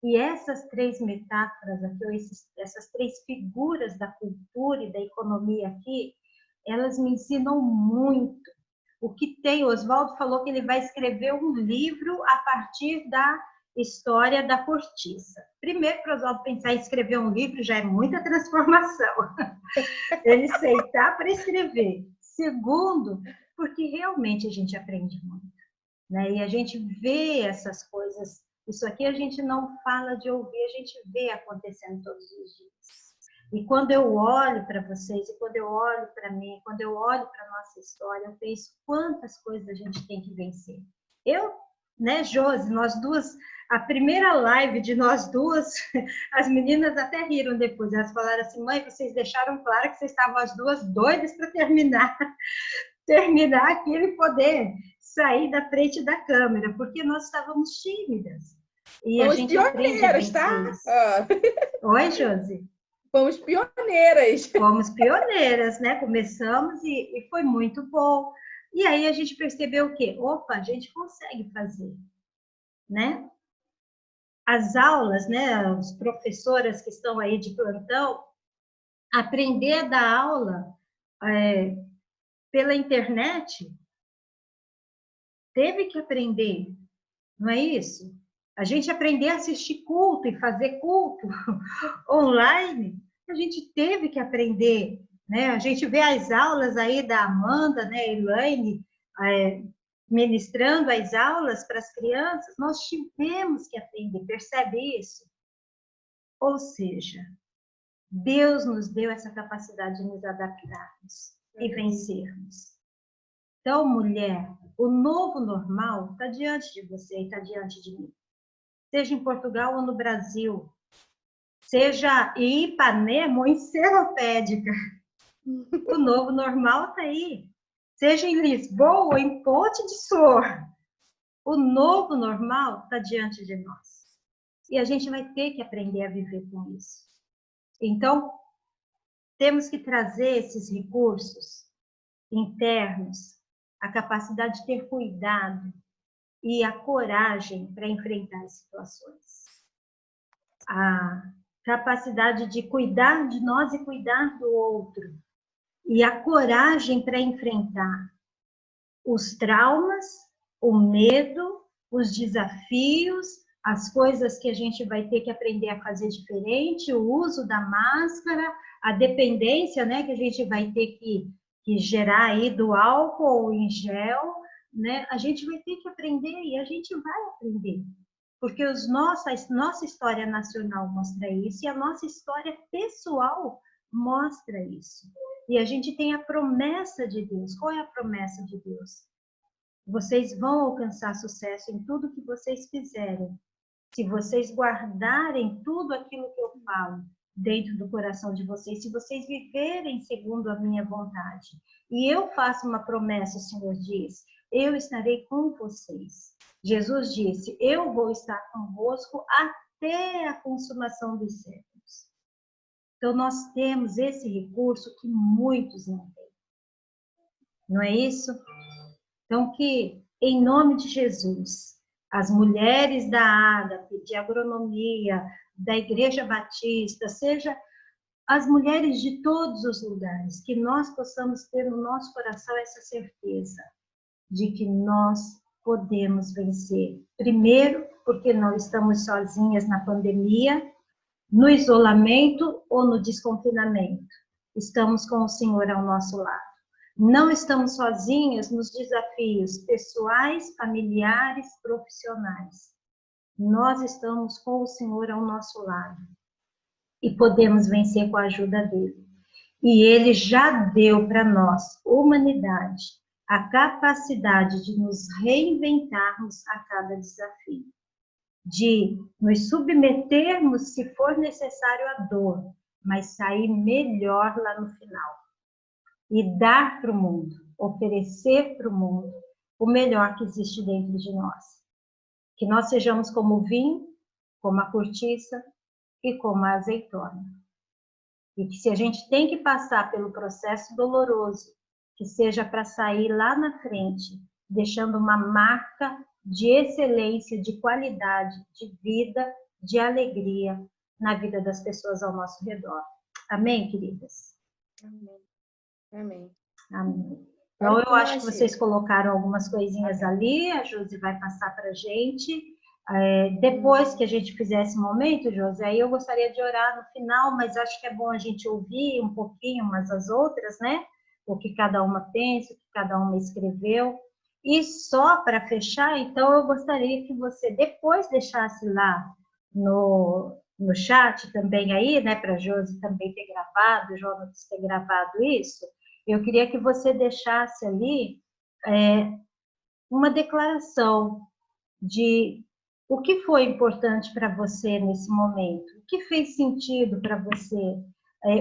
E essas 3 metáforas aqui, ou essas 3 figuras da cultura e da economia aqui, elas me ensinam muito. O que tem, o Oswaldo falou que ele vai escrever um livro a partir da história da cortiça. Primeiro, para o Oswaldo pensar em escrever um livro já é muita transformação. Ele sentar para escrever. Segundo, porque realmente a gente aprende muito, né? E a gente vê essas coisas. Isso aqui a gente não fala de ouvir, a gente vê acontecendo todos os dias. E quando eu olho para vocês, e quando eu olho para mim, quando eu olho para a nossa história, eu penso quantas coisas a gente tem que vencer. Eu, né, Josi, nós duas, a primeira live de nós duas, as meninas até riram depois. Elas falaram assim: mãe, vocês deixaram claro que vocês estavam as duas doidas para terminar aquilo e poder sair da frente da câmera, porque nós estávamos tímidas. E fomos a gente pioneiras, tá? Oi, Josi? Fomos pioneiras. Fomos pioneiras, né? Começamos e foi muito bom. E aí a gente percebeu o quê? Opa, a gente consegue fazer, né? As aulas, né? As professoras que estão aí de plantão, aprender a dar aula pela internet, teve que aprender, não é isso? A gente aprender a assistir culto e fazer culto online, a gente teve que aprender, né? A gente vê as aulas aí da Amanda, né, Elaine, ministrando as aulas para as crianças, nós tivemos que aprender, percebe isso? Ou seja, Deus nos deu essa capacidade de nos adaptarmos e vencermos. Então, mulher, o novo normal está diante de você e está diante de mim. Seja em Portugal ou no Brasil, seja em Ipanema ou em Seropédica, o novo normal está aí. Seja em Lisboa ou em Ponte de Sor, o novo normal está diante de nós. E a gente vai ter que aprender a viver com isso. Então, temos que trazer esses recursos internos, a capacidade de ter cuidado e a coragem para enfrentar as situações. A capacidade de cuidar de nós e cuidar do outro. E a coragem para enfrentar os traumas, o medo, os desafios, as coisas que a gente vai ter que aprender a fazer diferente, o uso da máscara, a dependência, né, que a gente vai ter que gerar aí do álcool em gel, né? A gente vai ter que aprender e a gente vai aprender. Porque a nossa história nacional mostra isso e a nossa história pessoal mostra isso. E a gente tem a promessa de Deus. Qual é a promessa de Deus? Vocês vão alcançar sucesso em tudo que vocês fizerem, se vocês guardarem tudo aquilo que eu falo dentro do coração de vocês, se vocês viverem segundo a minha vontade. E eu faço uma promessa, o Senhor diz: eu estarei com vocês. Jesus disse: eu vou estar convosco até a consumação dos séculos. Então, nós temos esse recurso que muitos não têm. Não é isso? Então, que, em nome de Jesus, as mulheres da Ágape, de agronomia, da Igreja Batista, seja as mulheres de todos os lugares, que nós possamos ter no nosso coração essa certeza de que nós podemos vencer. Primeiro, porque não estamos sozinhas na pandemia, no isolamento ou no desconfinamento. Estamos com o Senhor ao nosso lado. Não estamos sozinhas nos desafios pessoais, familiares, profissionais. Nós estamos com o Senhor ao nosso lado e podemos vencer com a ajuda dele. E ele já deu para nós, humanidade, a capacidade de nos reinventarmos a cada desafio, de nos submetermos, se for necessário, à dor, mas sair melhor lá no final. E dar para o mundo, oferecer para o mundo o melhor que existe dentro de nós. Que nós sejamos como o vinho, como a cortiça e como a azeitona. E que se a gente tem que passar pelo processo doloroso, que seja para sair lá na frente, deixando uma marca de excelência, de qualidade, de vida, de alegria na vida das pessoas ao nosso redor. Amém, queridas? Amém. Amém. Amém. Então, eu acho que vocês colocaram algumas coisinhas ali, a Josi vai passar para a gente. Depois que a gente fizer esse momento, Josi, aí eu gostaria de orar no final, mas acho que é bom a gente ouvir um pouquinho umas as outras, né? O que cada uma pensa, o que cada uma escreveu. E só para fechar, então, eu gostaria que você depois deixasse lá no chat também aí, né? Para a Josi também ter gravado, o Jonas ter gravado isso. Eu queria que você deixasse ali uma declaração de o que foi importante para você nesse momento, o que fez sentido para você,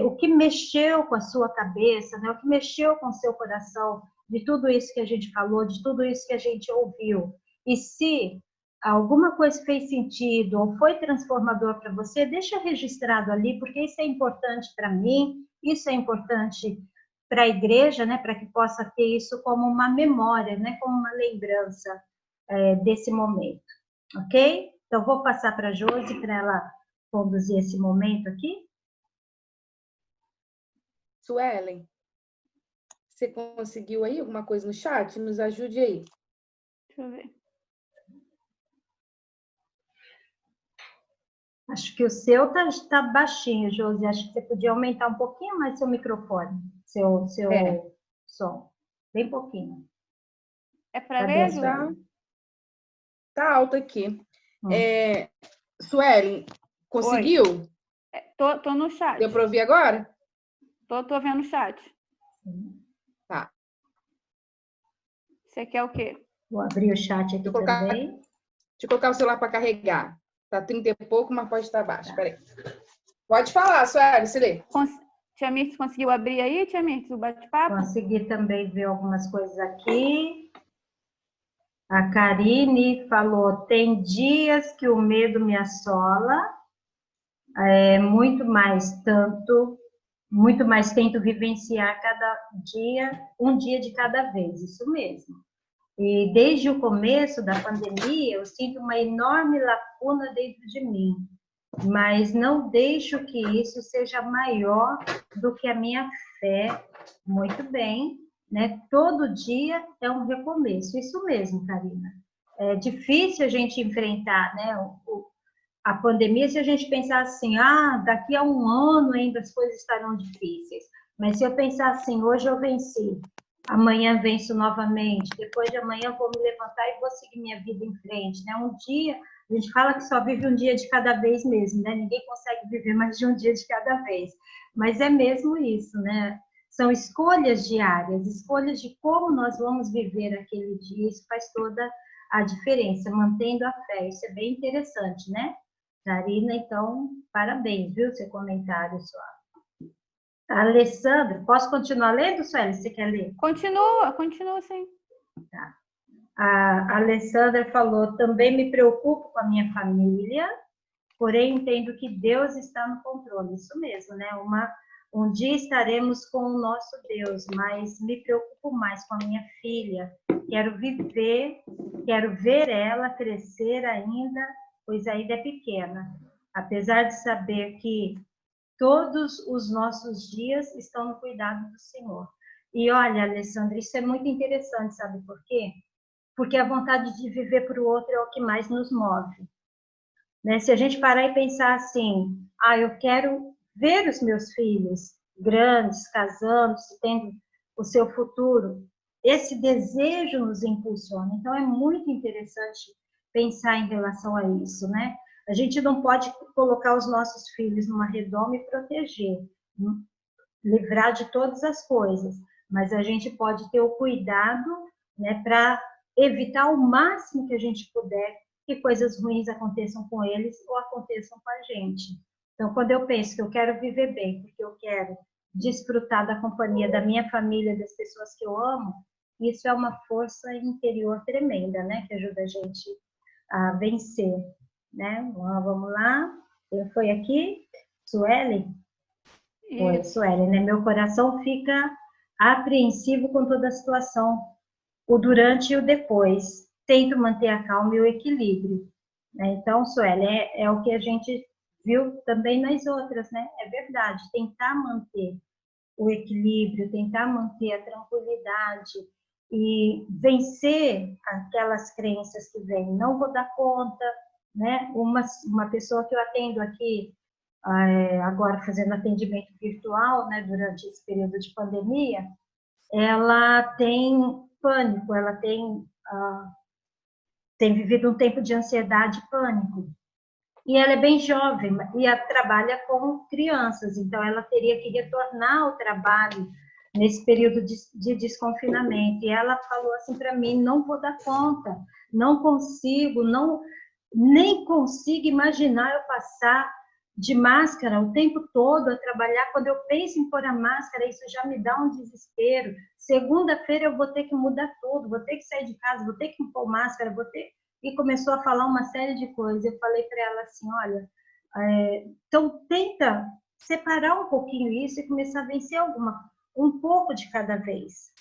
o que mexeu com a sua cabeça, né? O que mexeu com o seu coração, de tudo isso que a gente falou, de tudo isso que a gente ouviu. E se alguma coisa fez sentido ou foi transformador para você, deixa registrado ali, porque isso é importante para mim, isso é importante para a igreja, né, para que possa ter isso como uma memória, né, como uma lembrança desse momento, ok? Então, vou passar para a Josi para ela conduzir esse momento aqui. Suelen, você conseguiu aí alguma coisa no chat? Nos ajude aí. Deixa eu ver. Acho que o seu tá baixinho, Josi. Acho que você podia aumentar um pouquinho mais seu microfone, seu som. Bem pouquinho. É para ler? Tá alto aqui. Suelen, conseguiu? Tô no chat. Deu para ouvir agora? Tô vendo o chat. Tá. Você quer o quê? Vou abrir o chat aqui também. Deixa eu colocar o celular para carregar. Tá 30 e pouco, mas pode estar baixo. Peraí. Pode falar, Sueli, se lê. Tia Mirtz conseguiu abrir aí, Tia Mirtz, o bate-papo? Consegui também ver algumas coisas aqui. A Karine falou, tem dias que o medo me assola, muito mais tento vivenciar cada dia, um dia de cada vez, isso mesmo. E desde o começo da pandemia, eu sinto uma enorme lacuna dentro de mim, mas não deixo que isso seja maior do que a minha fé. Muito bem, né? Todo dia é um recomeço, isso mesmo, Karina. É difícil a gente enfrentar, né, a pandemia se a gente pensar assim, daqui a um ano ainda as coisas estarão difíceis. Mas se eu pensar assim, hoje eu venci, amanhã venço novamente, depois de amanhã eu vou me levantar e vou seguir minha vida em frente, né? Um dia, a gente fala que só vive um dia de cada vez mesmo, né? Ninguém consegue viver mais de um dia de cada vez. Mas é mesmo isso, né? São escolhas diárias, escolhas de como nós vamos viver aquele dia, isso faz toda a diferença, mantendo a fé. Isso é bem interessante, né? Karina, então, parabéns, viu, seu comentário, só. Alessandra, posso continuar lendo, Sueli? Você quer ler? Continua sim. Tá. A Alessandra falou, também me preocupo com a minha família, porém entendo que Deus está no controle. Isso mesmo, né? Um dia estaremos com o nosso Deus, mas me preocupo mais com a minha filha quero viver, quero ver ela crescer ainda, pois ainda é pequena. Apesar de saber que todos os nossos dias estão no cuidado do Senhor. E olha, Alessandra, isso é muito interessante, sabe por quê? Porque a vontade de viver para o outro é o que mais nos move. Né? Se a gente parar e pensar assim, eu quero ver os meus filhos grandes, casando, tendo o seu futuro, esse desejo nos impulsiona. Então, é muito interessante pensar em relação a isso, né? A gente não pode colocar os nossos filhos numa redoma e proteger, livrar de todas as coisas, mas a gente pode ter o cuidado, né, para evitar o máximo que a gente puder que coisas ruins aconteçam com eles ou aconteçam com a gente. Então, quando eu penso que eu quero viver bem, porque eu quero desfrutar da companhia da minha família, das pessoas que eu amo, isso é uma força interior tremenda, né, que ajuda a gente a vencer, né? Vamos lá. Foi aqui, Sueli? Foi, Sueli, né? Meu coração fica apreensivo com toda a situação, o durante e o depois. Tento manter a calma e o equilíbrio. Né? Então, Sueli, é o que a gente viu também nas outras, né? É verdade, tentar manter o equilíbrio, tentar manter a tranquilidade e vencer aquelas crenças que vêm. Não vou dar conta, né? Uma pessoa que eu atendo aqui, agora fazendo atendimento virtual, né, durante esse período de pandemia, ela tem pânico, ela tem vivido um tempo de ansiedade e pânico. E ela é bem jovem e trabalha com crianças, então ela teria que retornar ao trabalho nesse período de desconfinamento. E ela falou assim para mim, não vou dar conta, não consigo, nem consigo imaginar eu passar de máscara o tempo todo a trabalhar. Quando eu penso em pôr a máscara, isso já me dá um desespero. Segunda-feira eu vou ter que mudar tudo, vou ter que sair de casa, vou ter que pôr máscara, E começou a falar uma série de coisas. Eu falei para ela assim, olha, então tenta separar um pouquinho isso e começar a vencer um pouco de cada vez.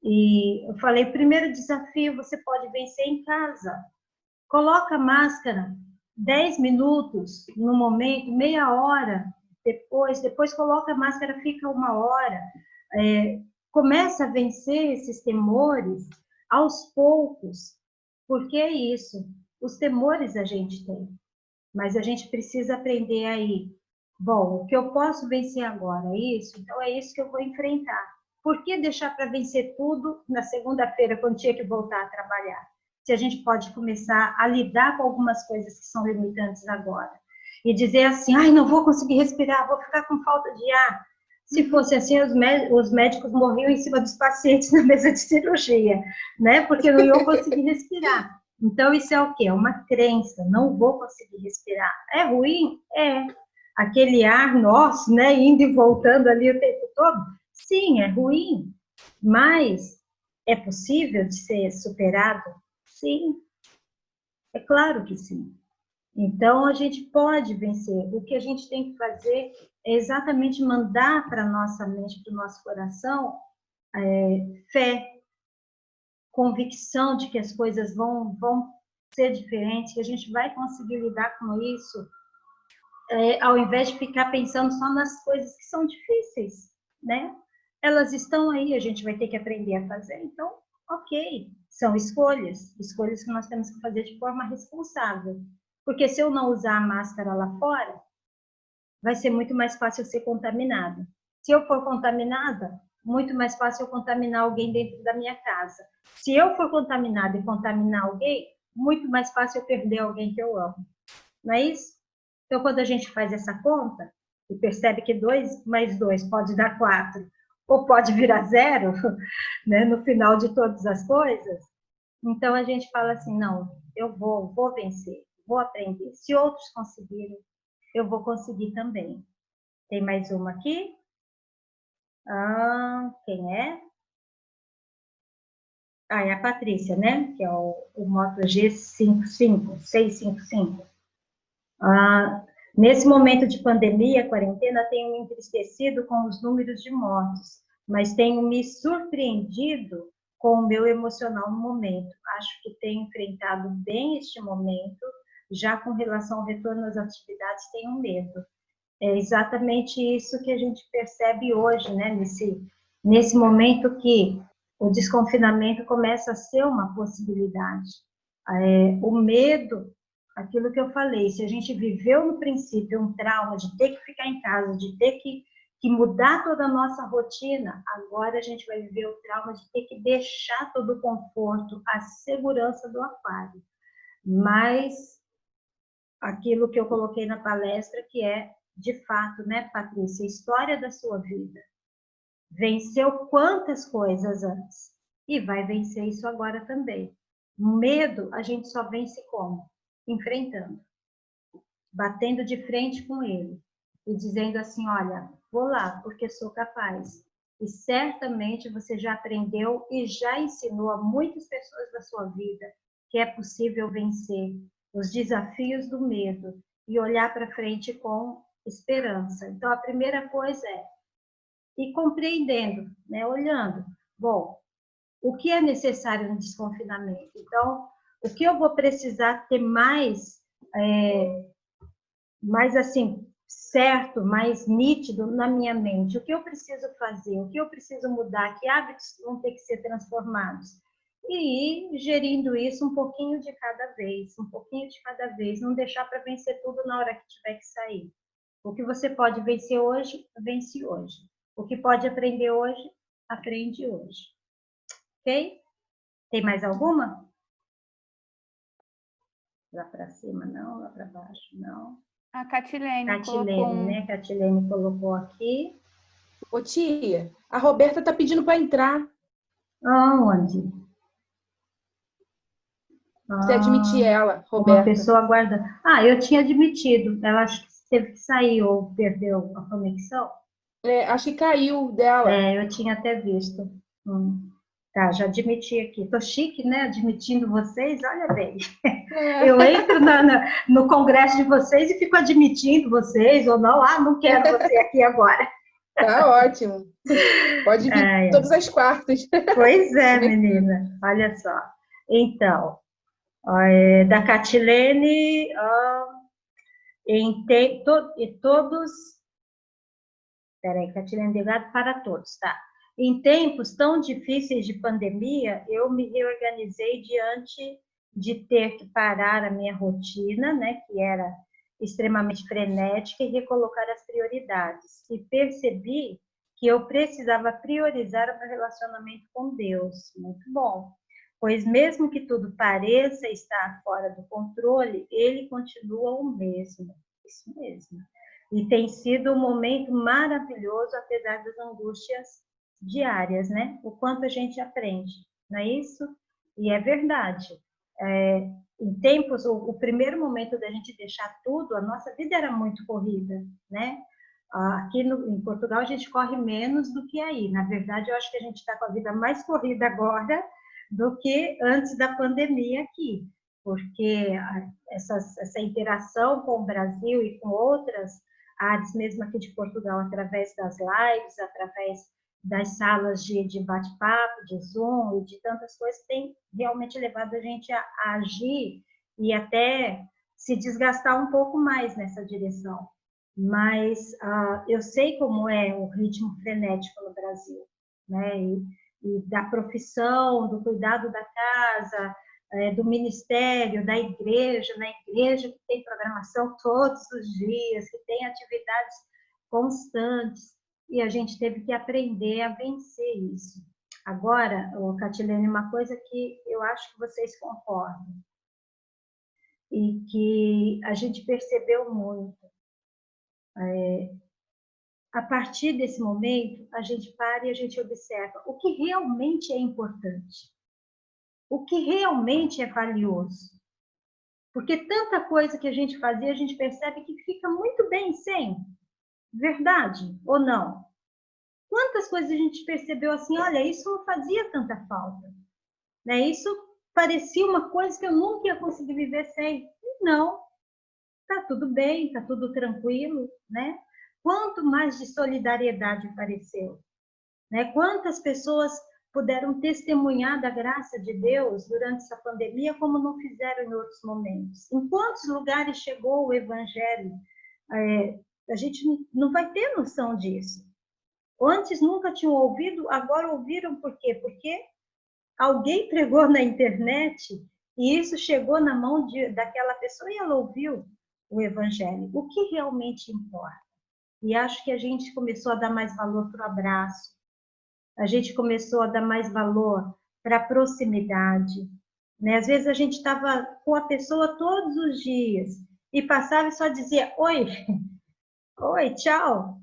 E eu falei, o primeiro desafio você pode vencer em casa. Coloca a máscara 10 minutos no momento, meia hora, depois coloca a máscara, fica 1 hora. Começa a vencer esses temores aos poucos, porque é isso, os temores a gente tem, mas a gente precisa aprender aí, bom, o que eu posso vencer agora é isso, então é isso que eu vou enfrentar. Por que deixar para vencer tudo na segunda-feira, quando tinha que voltar a trabalhar? Se a gente pode começar a lidar com algumas coisas que são limitantes agora. E dizer assim, não vou conseguir respirar, vou ficar com falta de ar. Se fosse assim, os médicos morriam em cima dos pacientes na mesa de cirurgia, né? Porque não iam conseguir respirar. Então, isso é o quê? É uma crença, não vou conseguir respirar. É ruim? É. Aquele ar nosso, né? Indo e voltando ali o tempo todo? Sim, é ruim. Mas é possível de ser superado? Sim. É claro que sim. Então, a gente pode vencer. O que a gente tem que fazer é exatamente mandar para a nossa mente, para o nosso coração, fé, convicção de que as coisas vão ser diferentes, que a gente vai conseguir lidar com isso, ao invés de ficar pensando só nas coisas que são difíceis, né? Elas estão aí, a gente vai ter que aprender a fazer. Então, ok, são escolhas que nós temos que fazer de forma responsável. Porque se eu não usar a máscara lá fora, vai ser muito mais fácil eu ser contaminada. Se eu for contaminada, muito mais fácil eu contaminar alguém dentro da minha casa. Se eu for contaminada e contaminar alguém, muito mais fácil eu perder alguém que eu amo. Não é isso? Então, quando a gente faz essa conta e percebe que 2 mais 2 pode dar 4, ou pode virar 0, né, no final de todas as coisas, então a gente fala assim, não, eu vou vencer. Vou aprender. Se outros conseguirem, eu vou conseguir também. Tem mais uma aqui? Quem é? É a Patrícia, né? Que é o Moto G655. Nesse momento de pandemia, quarentena, tenho me entristecido com os números de mortos, mas tenho me surpreendido com o meu emocional no momento. Acho que tenho enfrentado bem este momento, já com relação ao retorno às atividades, tenho medo. É exatamente isso que a gente percebe hoje, né? Nesse momento que o desconfinamento começa a ser uma possibilidade. O medo, aquilo que eu falei, se a gente viveu no princípio um trauma de ter que ficar em casa, de ter que mudar toda a nossa rotina, agora a gente vai viver o trauma de ter que deixar todo o conforto, a segurança do aquário. Mas aquilo que eu coloquei na palestra, que é, de fato, né, Patrícia, a história da sua vida. Venceu quantas coisas antes e vai vencer isso agora também. Medo a gente só vence como? Enfrentando, batendo de frente com ele e dizendo assim, olha, vou lá porque sou capaz. E certamente você já aprendeu e já ensinou a muitas pessoas da sua vida que é possível vencer os desafios do medo e olhar para frente com esperança. Então a primeira coisa é ir compreendendo, né, olhando. Bom, o que é necessário no desconfinamento? Então, o que eu vou precisar ter mais assim, certo, mais nítido na minha mente? O que eu preciso fazer? O que eu preciso mudar? Que hábitos vão ter que ser transformados? E ir gerindo isso um pouquinho de cada vez, não deixar para vencer tudo na hora que tiver que sair. O que você pode vencer hoje, vence hoje. O que pode aprender hoje, aprende hoje. Ok? Tem mais alguma? Lá para cima não, lá para baixo não. A Catilene colocou né? Catilene colocou aqui. Ô tia, a Roberta tá pedindo para entrar. Aonde? Você admitir ela, Roberta. Uma pessoa guarda. Eu tinha admitido. Ela acho que teve que sair ou perdeu a conexão. Acho que caiu dela. Eu tinha até visto. Tá, já admiti aqui. Tô chique, né? Admitindo vocês, olha bem. Eu entro no congresso de vocês e fico admitindo vocês, ou não, não quero você aqui agora. Tá ótimo. Pode vir todas as quartas. Pois é, menina. Olha só. Então, da Catilene, todos... Peraí, Catilene, ligado para todos, tá? Em tempos tão difíceis de pandemia, eu me reorganizei diante de ter que parar a minha rotina, né, que era extremamente frenética, e recolocar as prioridades. E percebi que eu precisava priorizar o meu relacionamento com Deus. Muito bom. Pois mesmo que tudo pareça estar fora do controle, ele continua o mesmo. Isso mesmo. E tem sido um momento maravilhoso, apesar das angústias diárias, né? O quanto a gente aprende, não é isso? E é verdade. Em tempos, o primeiro momento da gente deixar tudo, a nossa vida era muito corrida, né? Aqui em Portugal a gente corre menos do que aí. Na verdade, eu acho que a gente está com a vida mais corrida agora do que antes da pandemia aqui, porque essa interação com o Brasil e com outras áreas, mesmo aqui de Portugal, através das lives, através das salas de bate-papo, de Zoom e de tantas coisas, tem realmente levado a gente a agir e até se desgastar um pouco mais nessa direção. Mas eu sei como é o ritmo frenético no Brasil, né? E da profissão, do cuidado da casa, do ministério, da igreja, na igreja que tem programação todos os dias, que tem atividades constantes, e a gente teve que aprender a vencer isso. Agora, Catilene, uma coisa que eu acho que vocês concordam, e que a gente percebeu muito, a partir desse momento, a gente para e a gente observa o que realmente é importante, o que realmente é valioso. Porque tanta coisa que a gente fazia, a gente percebe que fica muito bem sem. Verdade ou não? Quantas coisas a gente percebeu assim, olha, isso não fazia tanta falta, né? Isso parecia uma coisa que eu nunca ia conseguir viver sem. Não, tá tudo bem, tá tudo tranquilo, né? Quanto mais de solidariedade apareceu, né? Quantas pessoas puderam testemunhar da graça de Deus durante essa pandemia, como não fizeram em outros momentos. Em quantos lugares chegou o Evangelho? A gente não vai ter noção disso. Antes nunca tinham ouvido, agora ouviram por quê? Porque alguém pregou na internet e isso chegou na mão daquela pessoa e ela ouviu o Evangelho. O que realmente importa? E acho que a gente começou a dar mais valor para o abraço, a gente começou a dar mais valor para a proximidade. Né? Às vezes a gente estava com a pessoa todos os dias e passava e só dizia oi, oi, tchau.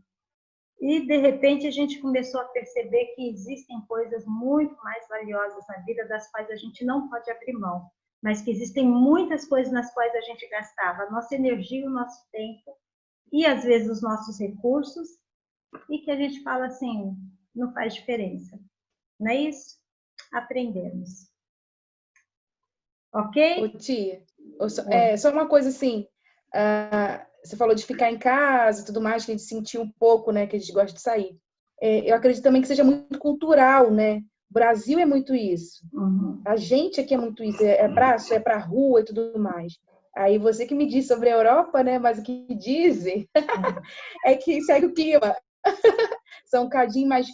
E, de repente, a gente começou a perceber que existem coisas muito mais valiosas na vida, das quais a gente não pode abrir mão, mas que existem muitas coisas nas quais a gente gastava a nossa energia, o nosso tempo e, às vezes, os nossos recursos, e que a gente fala assim, não faz diferença. Não é isso? Aprendemos. Ok? Ô, tia, só uma coisa assim, você falou de ficar em casa e tudo mais, que a gente sentiu um pouco, né, que a gente gosta de sair. Eu acredito também que seja muito cultural, né? O Brasil é muito isso. Uhum. A gente aqui é muito isso, é braço, é pra rua e tudo mais. Aí você que me disse sobre a Europa, né? Mas o que dizem é que segue o clima. São um bocadinho mais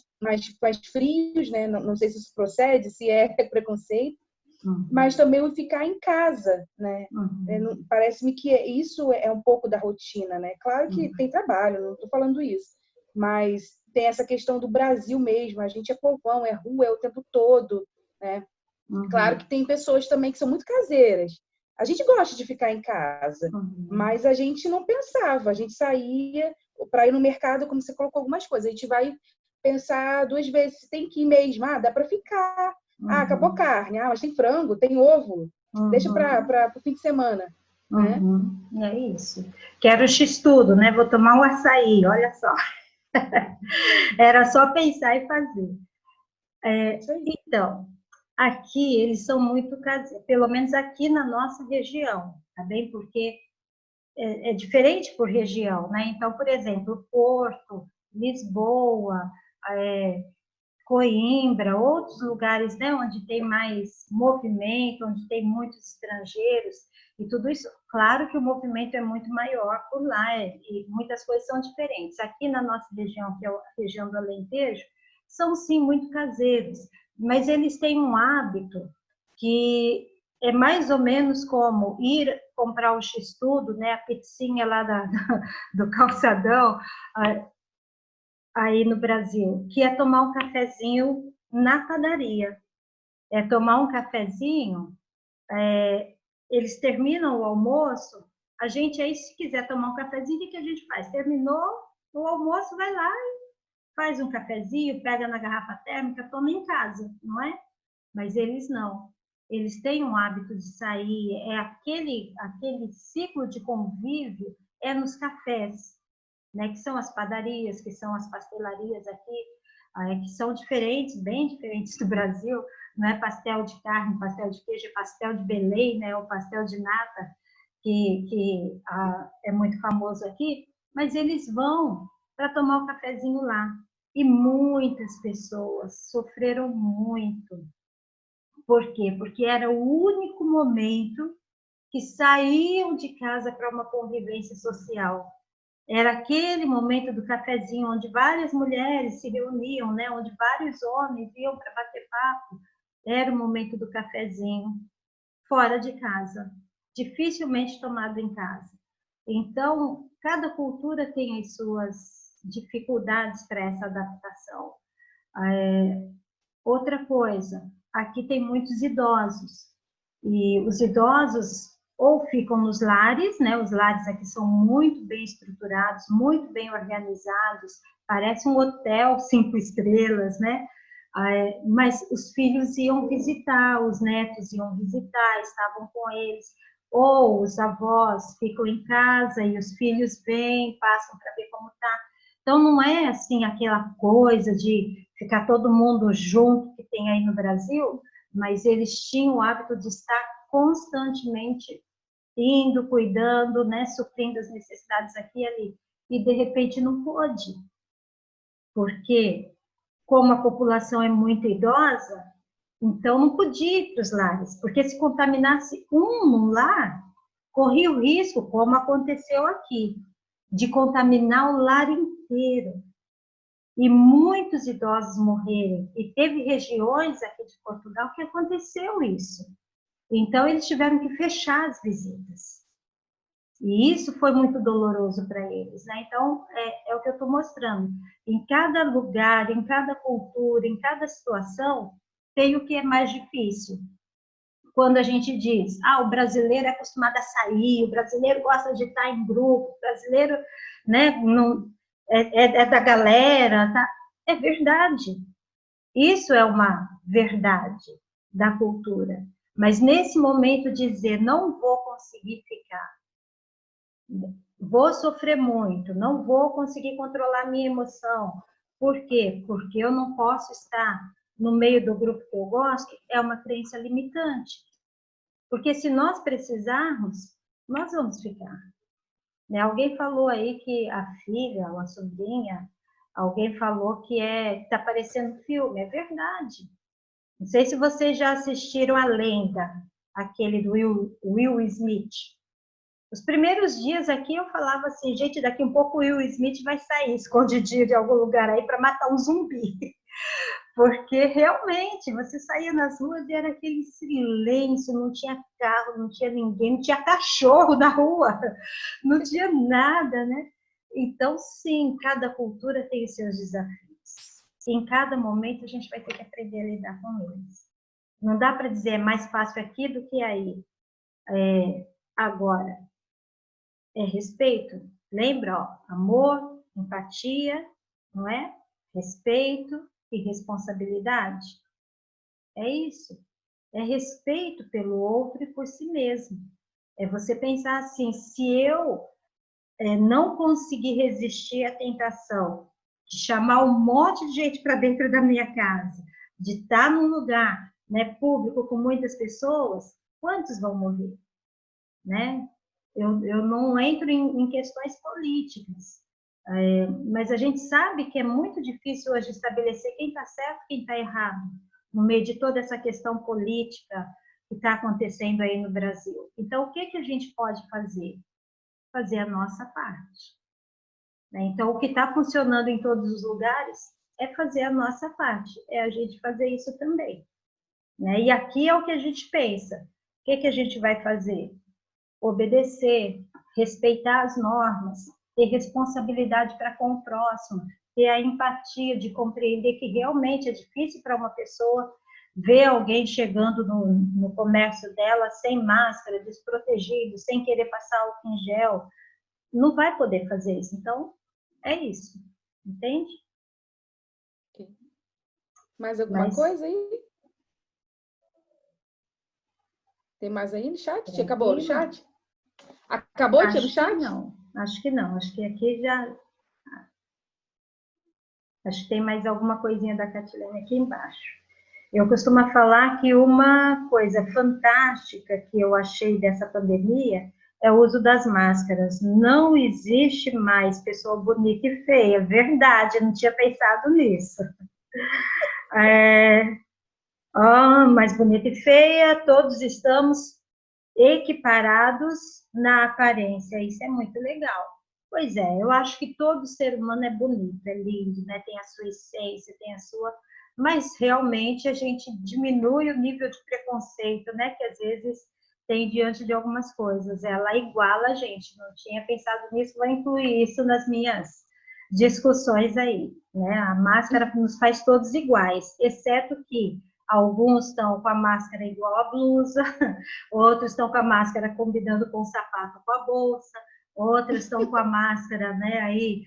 frios, né? Não sei se isso procede, se é preconceito. Uhum. Mas também o ficar em casa, né? Uhum. Parece-me que isso é um pouco da rotina, né? Claro que tem trabalho, não estou falando isso, mas tem essa questão do Brasil mesmo, a gente é povão, é rua, é o tempo todo, né? Uhum. Claro que tem pessoas também que são muito caseiras. A gente gosta de ficar em casa, mas a gente não pensava, a gente saía para ir no mercado, como você colocou algumas coisas, a gente vai pensar 2 vezes se tem que ir mesmo, dá para ficar. Acabou a carne. Mas tem frango, tem ovo. Deixa para o fim de semana. Uhum. Né? É isso. Quero x-tudo, né? Vou tomar um açaí, olha só. Era só pensar e fazer. Então, aqui eles são muito caseiros, pelo menos aqui na nossa região, tá bem? Porque é diferente por região, né? Então, por exemplo, Porto, Lisboa, Coimbra, outros lugares, né, onde tem mais movimento, onde tem muitos estrangeiros e tudo isso, claro que o movimento é muito maior por lá e muitas coisas são diferentes. Aqui na nossa região, que é a região do Alentejo, são sim muito caseiros, mas eles têm um hábito que é mais ou menos como ir comprar o x-tudo, né, a pizzinha lá do calçadão, aí no Brasil, que é tomar um cafezinho na padaria. É tomar um cafezinho, eles terminam o almoço, a gente aí, se quiser tomar um cafezinho, o que a gente faz? Terminou o almoço, vai lá e faz um cafezinho, pega na garrafa térmica, toma em casa, não é? Mas eles não. Eles têm um hábito de sair, aquele ciclo de convívio é nos cafés, né, que são as padarias, que são as pastelarias aqui, que são diferentes, bem diferentes do Brasil, não é pastel de carne, pastel de queijo, é pastel de Belém, né, o pastel de nata, que é muito famoso aqui, mas eles vão para tomar o cafezinho lá. E muitas pessoas sofreram muito. Por quê? Porque era o único momento que saíam de casa para uma convivência social. Era aquele momento do cafezinho, onde várias mulheres se reuniam, né? Onde vários homens iam para bater papo. Era o momento do cafezinho, fora de casa, dificilmente tomado em casa. Então, cada cultura tem as suas dificuldades para essa adaptação. Outra coisa, aqui tem muitos idosos, e os idosos ou ficam nos lares, né? Os lares aqui são muito bem estruturados, muito bem organizados, parece um hotel 5 estrelas, né? Mas os filhos iam visitar, os netos iam visitar, estavam com eles, ou os avós ficam em casa e os filhos vêm, passam para ver como está. Então, não é assim aquela coisa de ficar todo mundo junto que tem aí no Brasil, mas eles tinham o hábito de estar constantemente indo, cuidando, né, suprindo as necessidades aqui e ali. E, de repente, não pôde. Porque como a população é muito idosa, então não podia ir para os lares, porque se contaminasse um no lar, corria o risco, como aconteceu aqui, de contaminar o lar inteiro. E muitos idosos morrerem. E teve regiões aqui de Portugal que aconteceu isso. Então, eles tiveram que fechar as visitas. E isso foi muito doloroso para eles, né? Então, é o que eu estou mostrando. Em cada lugar, em cada cultura, em cada situação, tem o que é mais difícil. Quando a gente diz, o brasileiro é acostumado a sair, o brasileiro gosta de estar em grupo, o brasileiro, né, não, é da galera, tá? É verdade. Isso é uma verdade da cultura. Mas nesse momento dizer, não vou conseguir ficar, vou sofrer muito, não vou conseguir controlar minha emoção. Por quê? Porque eu não posso estar no meio do grupo que eu gosto, é uma crença limitante. Porque se nós precisarmos, nós vamos ficar. Né? Alguém falou aí que a filha, ou a sobrinha, alguém falou que está parecendo filme. É verdade. Não sei se vocês já assistiram A Lenda, aquele do Will Smith. Os primeiros dias aqui eu falava assim, gente, daqui um pouco o Will Smith vai sair escondidinho de algum lugar aí para matar um zumbi. Porque realmente você saía nas ruas e era aquele silêncio, não tinha carro, não tinha ninguém, não tinha cachorro na rua, não tinha nada, né? Então, sim, cada cultura tem os seus desafios. Em cada momento a gente vai ter que aprender a lidar com eles. Não dá para dizer é mais fácil aqui do que aí. Agora, é respeito. Lembra, ó, amor, empatia, não é? Respeito e responsabilidade. É isso. É respeito pelo outro e por si mesmo. É você pensar assim, se eu não conseguir resistir à tentação de chamar um monte de gente para dentro da minha casa, de estar num lugar, né, público com muitas pessoas, quantos vão morrer? Né? Eu não entro em questões políticas, mas a gente sabe que é muito difícil hoje estabelecer quem está certo e quem está errado, no meio de toda essa questão política que está acontecendo aí no Brasil. Então, o que a gente pode fazer? Fazer a nossa parte. Né? Então, o que está funcionando em todos os lugares é fazer a nossa parte, é a gente fazer isso também. Né? E aqui é o que a gente pensa. O que a gente vai fazer? Obedecer, respeitar as normas, ter responsabilidade para com o próximo, ter a empatia de compreender que realmente é difícil para uma pessoa ver alguém chegando no comércio dela sem máscara, desprotegido, sem querer passar álcool em gel. Não vai poder fazer isso. Então, é isso. Entende? Mais alguma coisa aí? Tem mais aí no chat? Acabou no chat? Acabou aqui no chat? Não, acho que não. Acho que aqui já... Acho que tem mais alguma coisinha da Catilene aqui embaixo. Eu costumo falar que uma coisa fantástica que eu achei dessa pandemia é o uso das máscaras. Não existe mais pessoa bonita e feia. Verdade, não tinha pensado nisso. Mais bonita e feia, todos estamos equiparados na aparência. Isso é muito legal. Pois é, eu acho que todo ser humano é bonito, é lindo, né? Tem a sua essência, tem a sua... Mas realmente a gente diminui o nível de preconceito, né? Que às vezes tem diante de algumas coisas. Ela iguala a gente. Não tinha pensado nisso, vou incluir isso nas minhas discussões aí, né? A máscara nos faz todos iguais, exceto que alguns estão com a máscara igual à blusa, outros estão com a máscara combinando com o sapato, com a bolsa, outros estão com a máscara, né, aí,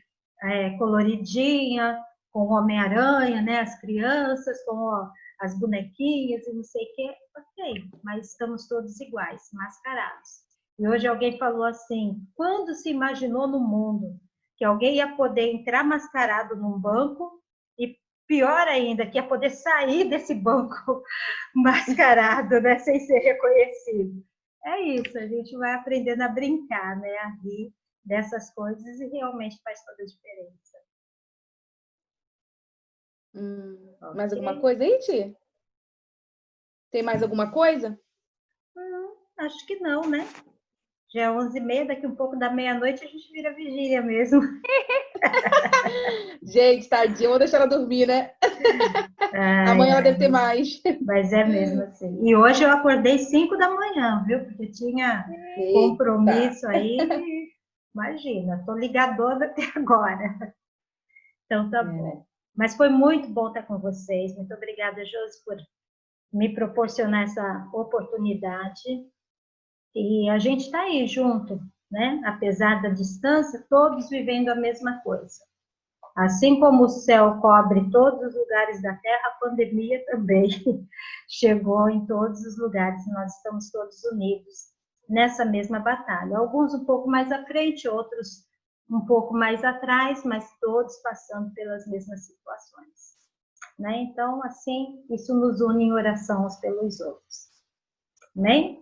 coloridinha, com o Homem-Aranha, né, as crianças, com as bonequinhas e não sei o quê. Ok, mas estamos todos iguais, mascarados. E hoje alguém falou assim, quando se imaginou no mundo que alguém ia poder entrar mascarado num banco e pior ainda, que ia poder sair desse banco mascarado, né, sem ser reconhecido. É isso, a gente vai aprendendo a brincar, né, a rir dessas coisas e realmente faz toda a diferença. Mais Ok? alguma coisa aí, tia? Tem mais alguma coisa? Acho que não, né? Já é 11h30, daqui um pouco da meia-noite a gente vira vigília mesmo. Gente, tadinha, vou deixar ela dormir, né? Ai, Amanhã ela ai, deve ter mais. mas é mesmo assim. E hoje eu acordei 5 da manhã, viu? Porque tinha Eita. compromisso aí. Imagina, tô ligadona até agora. Então tá bom. Mas foi muito bom estar com vocês. Muito obrigada, Josi, por me proporcionar essa oportunidade. E a gente está aí junto, né? Apesar da distância, todos vivendo a mesma coisa. Assim como o céu cobre todos os lugares da Terra, a pandemia também chegou em todos os lugares. Nós estamos todos unidos nessa mesma batalha. Alguns um pouco mais à frente, outros um pouco mais atrás, mas todos passando pelas mesmas situações. Né? Então, assim, isso nos une em oração uns pelos outros. Né?